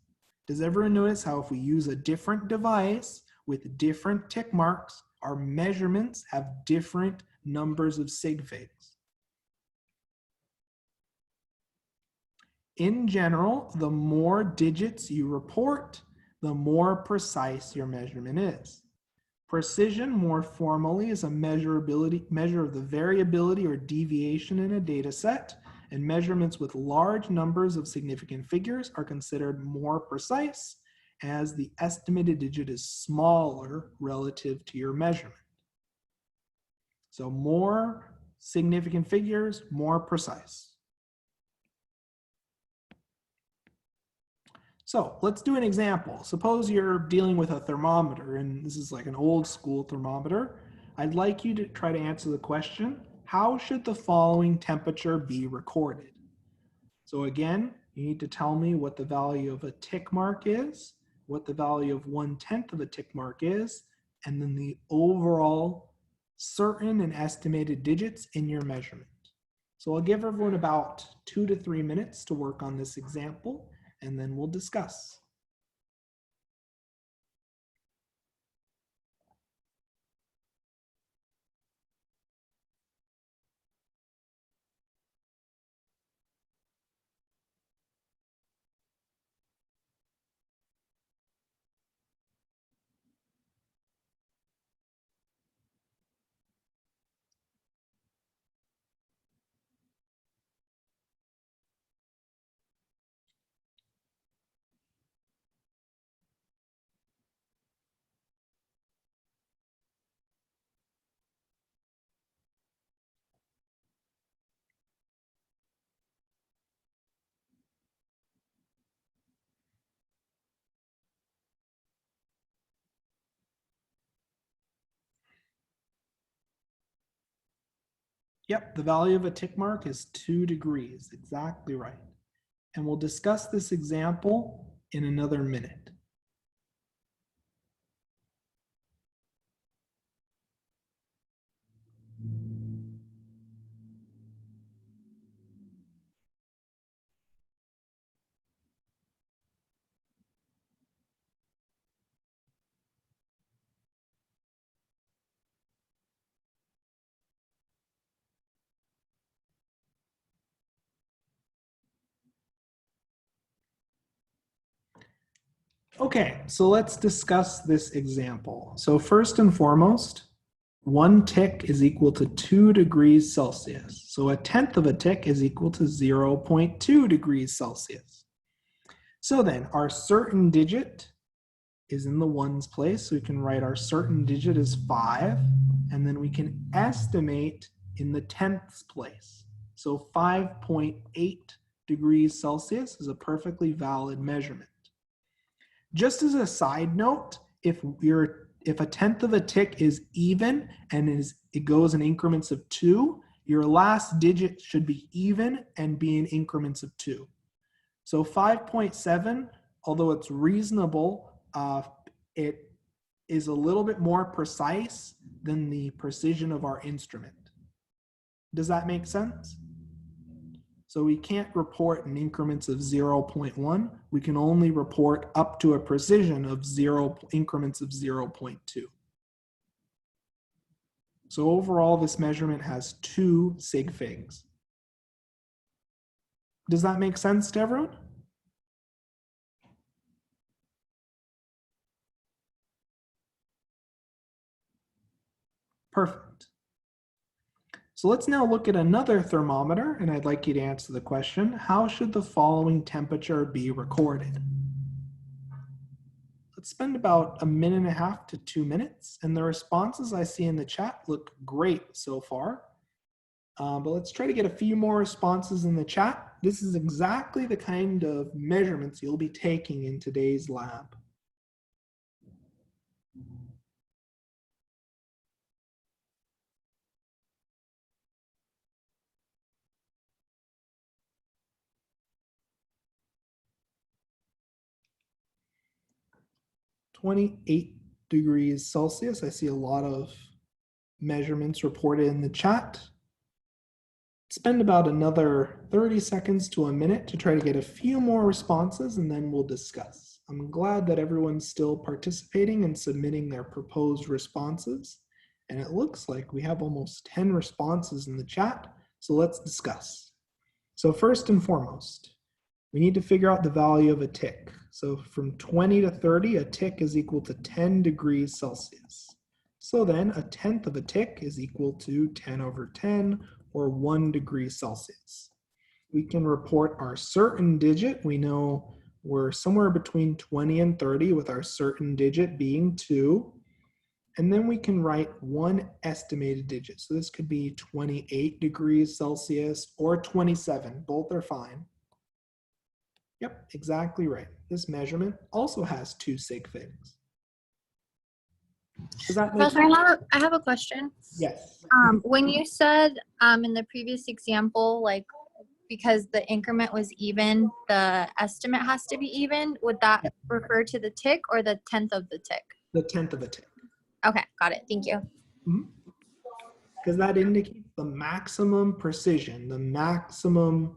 Does everyone notice how if we use a different device with different tick marks, our measurements have different numbers of sig figs? In general, the more digits you report, the more precise your measurement is. Precision, more formally, is a measure of the variability or deviation in a data set, and measurements with large numbers of significant figures are considered more precise as the estimated digit is smaller relative to your measurement. So more significant figures, more precise. So let's do an example. Suppose you're dealing with a thermometer, and this is like an old school thermometer. I'd like you to try to answer the question, how should the following temperature be recorded? So again, you need to tell me what the value of a tick mark is, what the value of 1/10 of a tick mark is, and then the overall certain and estimated digits in your measurement. So I'll give everyone about 2 to 3 minutes to work on this example, and then we'll discuss. Yep, the value of a tick mark is 2 degrees, exactly right. And we'll discuss this example in another minute. Okay, so let's discuss this example. So first and foremost, 1 tick is equal to 2 degrees Celsius. So 1/10 of a tick is equal to 0.2 degrees Celsius. So then our certain digit is in the ones place. So we can write our certain digit as 5, and then we can estimate in the tenths place. So 5.8 degrees Celsius is a perfectly valid measurement. Just as a side note, if a tenth of a tick is even and it goes in increments of 2, your last digit should be even and be in increments of 2. So 5.7, although it's reasonable, it is a little bit more precise than the precision of our instrument. Does that make sense? So we can't report in increments of 0.1. We can only report up to a precision of increments of 0.2. So overall, this measurement has 2 sig figs. Does that make sense to everyone? Perfect. So let's now look at another thermometer, and I'd like you to answer the question, how should the following temperature be recorded? Let's spend about 1.5 to 2 minutes, and the responses I see in the chat look great so far. But let's try to get a few more responses in the chat. This is exactly the kind of measurements you'll be taking in today's lab. 28 degrees Celsius. I see a lot of measurements reported in the chat. Spend about another 30 seconds to a minute to try to get a few more responses, and then we'll discuss. I'm glad that everyone's still participating and submitting their proposed responses. And it looks like we have almost 10 responses in the chat, so let's discuss. So first and foremost, we need to figure out the value of a tick. So from 20 to 30, a tick is equal to 10 degrees Celsius. So then a tenth of a tick is equal to 10 over 10, or 1 degree Celsius. We can report our certain digit. We know we're somewhere between 20 and 30, with our certain digit being 2. And then we can write one estimated digit. So this could be 28 degrees Celsius or 27. Both are fine. Yep, exactly right. This measurement also has 2 sig figs. Does that make Professor, sense? I have a question. Yes. When you said in the previous example, like because the increment was even, the estimate has to be even, would that refer to the tick or the tenth of the tick? The tenth of a tick. Okay, got it. Thank you. Because that indicates the maximum precision, the maximum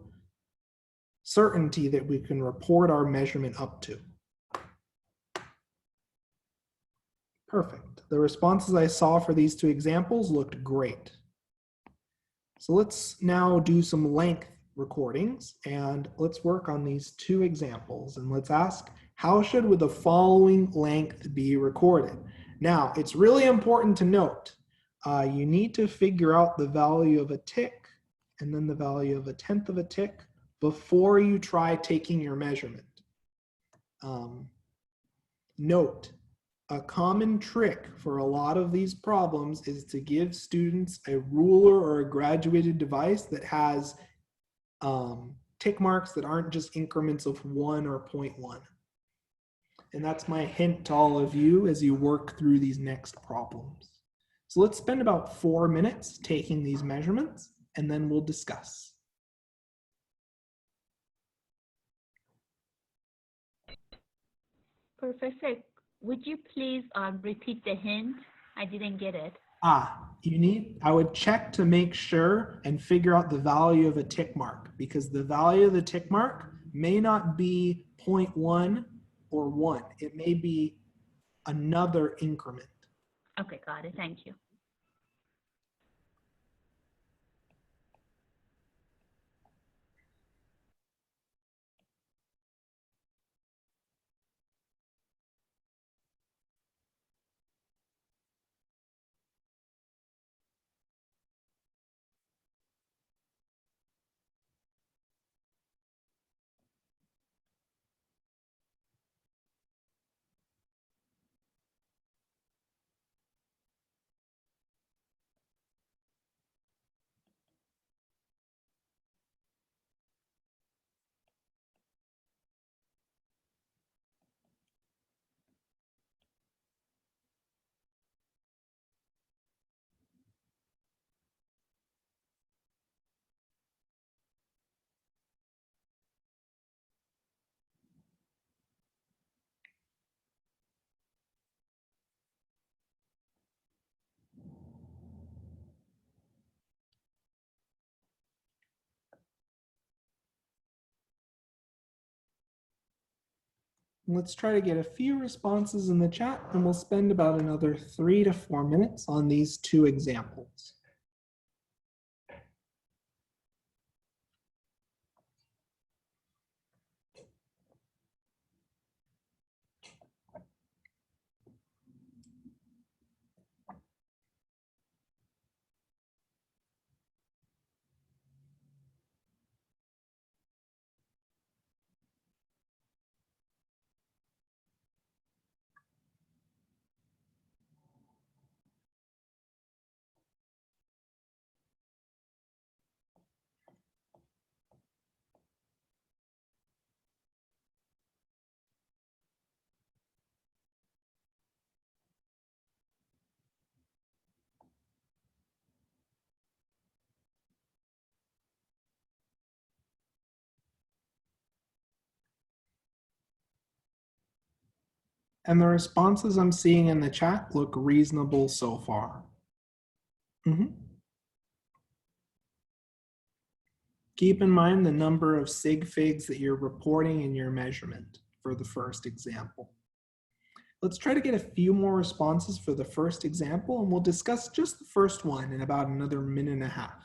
certainty that we can report our measurement up to. Perfect. The responses I saw for these 2 examples looked great. So let's now do some length recordings, and let's work on these 2 examples, and let's ask, how should the following length be recorded? Now, it's really important to note, you need to figure out the value of a tick and then the value of a tenth of a tick before you try taking your measurement. Note, a common trick for a lot of these problems is to give students a ruler or a graduated device that has tick marks that aren't just increments of 1 or 0.1. And that's my hint to all of you as you work through these next problems. So let's spend about 4 minutes taking these measurements, and then we'll discuss. Professor, would you please repeat the hint? I didn't get it. I would check to make sure and figure out the value of a tick mark, because the value of the tick mark may not be 0.1 or 1. It may be another increment. Okay, got it. Thank you. Let's try to get a few responses in the chat, and we'll spend about another 3 to 4 minutes on these 2 examples. And the responses I'm seeing in the chat look reasonable so far. Keep in mind the number of sig figs that you're reporting in your measurement for the first example. Let's try to get a few more responses for the first example, and we'll discuss just the first one in about another minute and a half.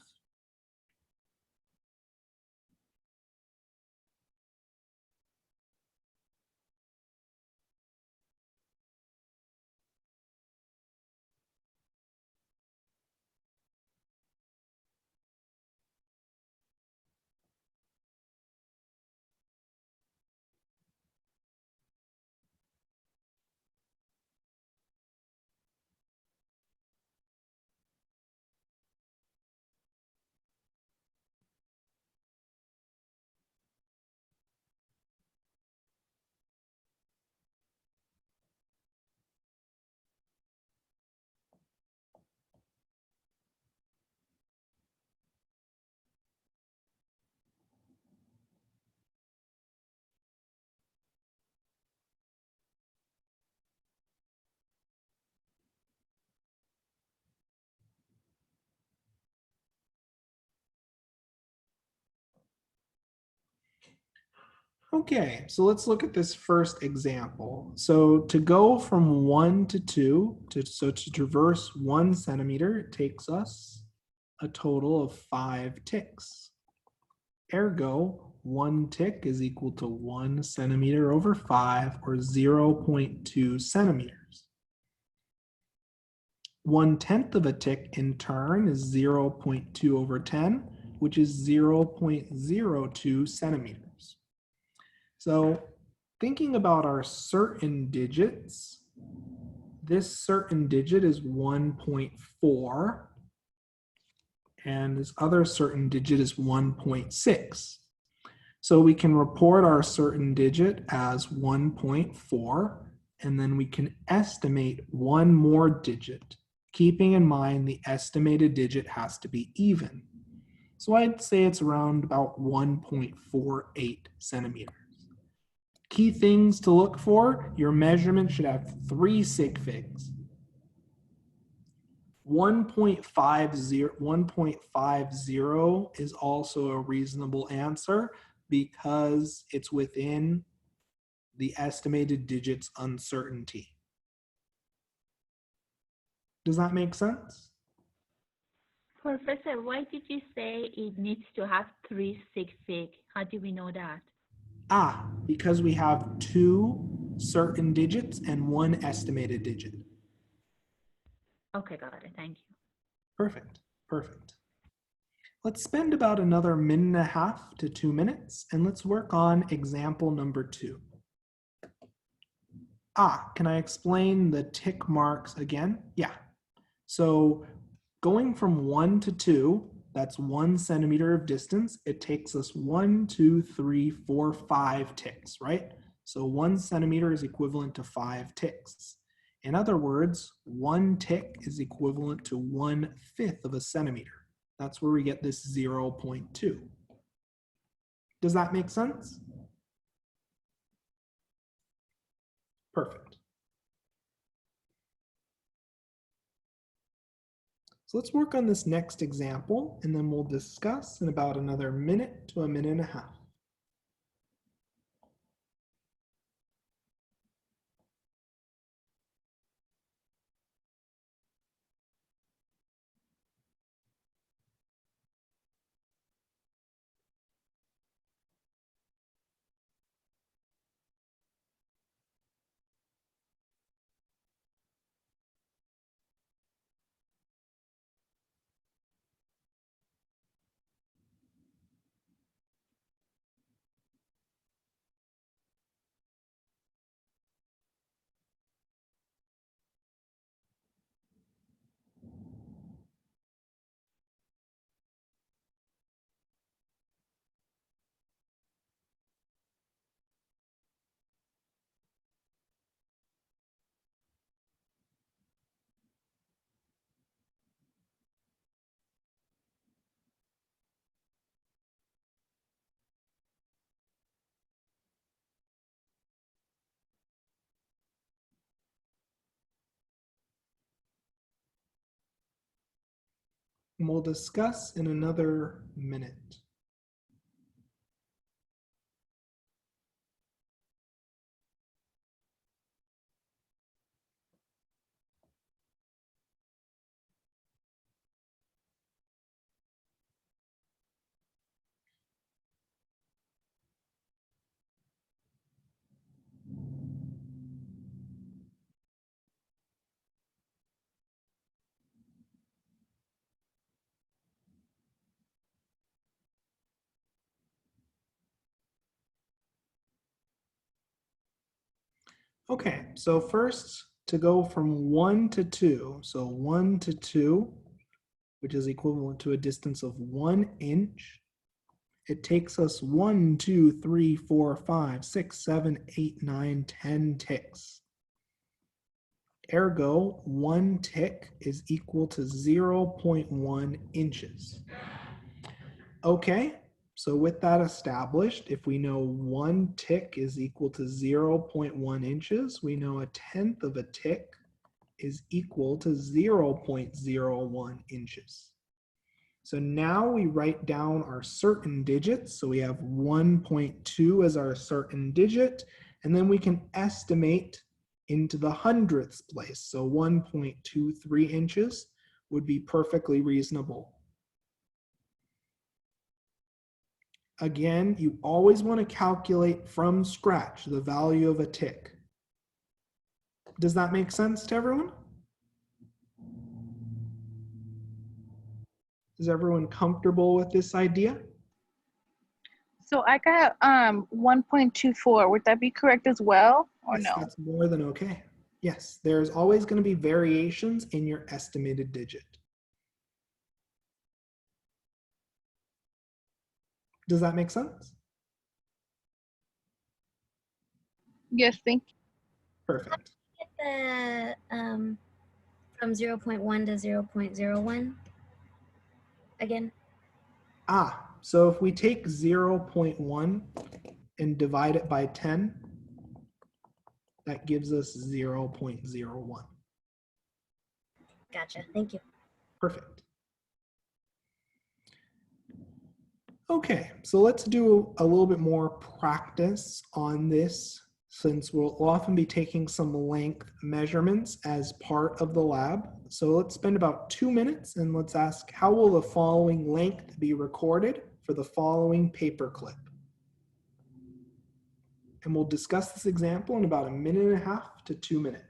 Okay, so let's look at this first example. So to go from 1 to 2, to traverse 1 centimeter, it takes us a total of 5 ticks. Ergo, 1 tick is equal to 1 centimeter over 5, or 0.2 centimeters. 1/10 of a tick in turn is 0.2 over 10, which is 0.02 centimeters. So thinking about our certain digits, this certain digit is 1.4, and this other certain digit is 1.6. So we can report our certain digit as 1.4, and then we can estimate one more digit, keeping in mind the estimated digit has to be even. So I'd say it's around about 1.48 centimeters. Key things to look for: your measurement should have 3 sig figs. 1.50 is also a reasonable answer because it's within the estimated digits uncertainty. Does that make sense? Professor, why did you say it needs to have 3 sig fig? How do we know that? Because we have 2 certain digits and 1 estimated digit. Okay, got it. Thank you. Perfect, perfect. Let's spend about another minute and a half to 2 minutes, and let's work on example number 2. Can I explain the tick marks again? Yeah. So going from 1 to 2, that's 1 centimeter of distance. It takes us 1, 2, 3, 4, 5 ticks, right? So 1 centimeter is equivalent to 5 ticks. In other words, 1 tick is equivalent to 1/5 of a centimeter. That's where we get this 0.2. Does that make sense? Perfect. So let's work on this next example, and then we'll discuss in about another minute to a minute and a half. And we'll discuss in another minute. Okay, so first to go from 1 to 2, so 1 to 2, which is equivalent to a distance of 1 inch. It takes us 1, 2, 3, 4, 5, 6, 7, 8, 9, 10 ticks. Ergo, 1 tick is equal to 0.1 inches. Okay, so with that established, if we know 1 tick is equal to 0.1 inches, we know a tenth of a tick is equal to 0.01 inches. So now we write down our certain digits. So we have 1.2 as our certain digit, and then we can estimate into the hundredths place. So 1.23 inches would be perfectly reasonable. Again, you always want to calculate from scratch the value of a tick. Does that make sense to everyone? Is everyone comfortable with this idea? So I got 1.24. Would that be correct as well, or Yes, no? that's more than okay. Yes, there's always going to be variations in your estimated digit. Does that make sense? Yes, thank you. Perfect. Get the from 0.1 to 0.01 again. So if we take 0.1 and divide it by 10, that gives us 0.01. Gotcha. Thank you. Perfect. Okay, so let's do a little bit more practice on this, since we'll often be taking some length measurements as part of the lab. So let's spend about 2 minutes and let's ask, how will the following length be recorded for the following paper clip? And we'll discuss this example in about 1.5 to 2 minutes.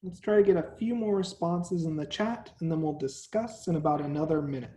Let's try to get a few more responses in the chat, and then we'll discuss in about another minute.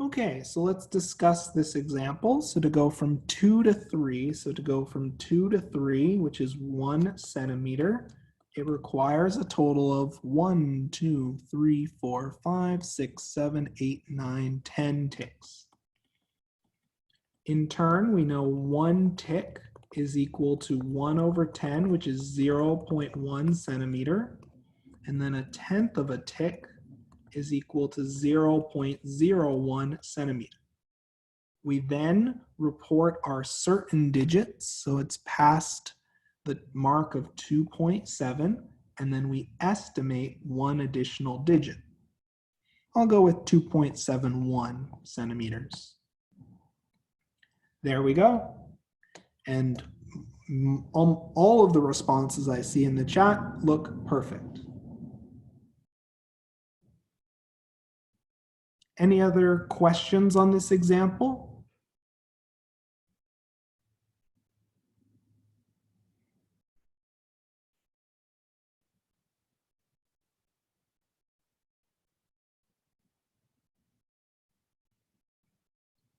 Okay, so let's discuss this example. So to go from 2 to 3, which is 1 centimeter, it requires a total of 1, 2, 3, 4, 5, 6, 7, 8, 9, 10 ticks. In turn, we know 1 tick is equal to 1 over 10, which is 0.1 centimeter. And then 1/10 of a tick is equal to 0.01 centimeter. We then report our certain digits, so it's past the mark of 2.7, and then we estimate 1 additional digit. I'll go with 2.71 centimeters. There we go. And all of the responses I see in the chat look perfect. Any other questions on this example?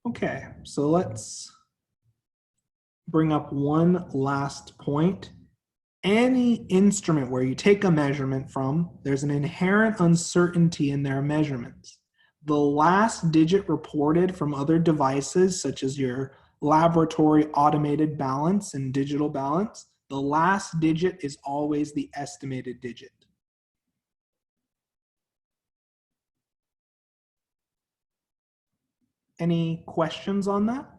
Okay, so let's bring up one last point. Any instrument where you take a measurement from, there's an inherent uncertainty in their measurements. The last digit reported from other devices, such as your laboratory automated balance and digital balance, the last digit is always the estimated digit. Any questions on that?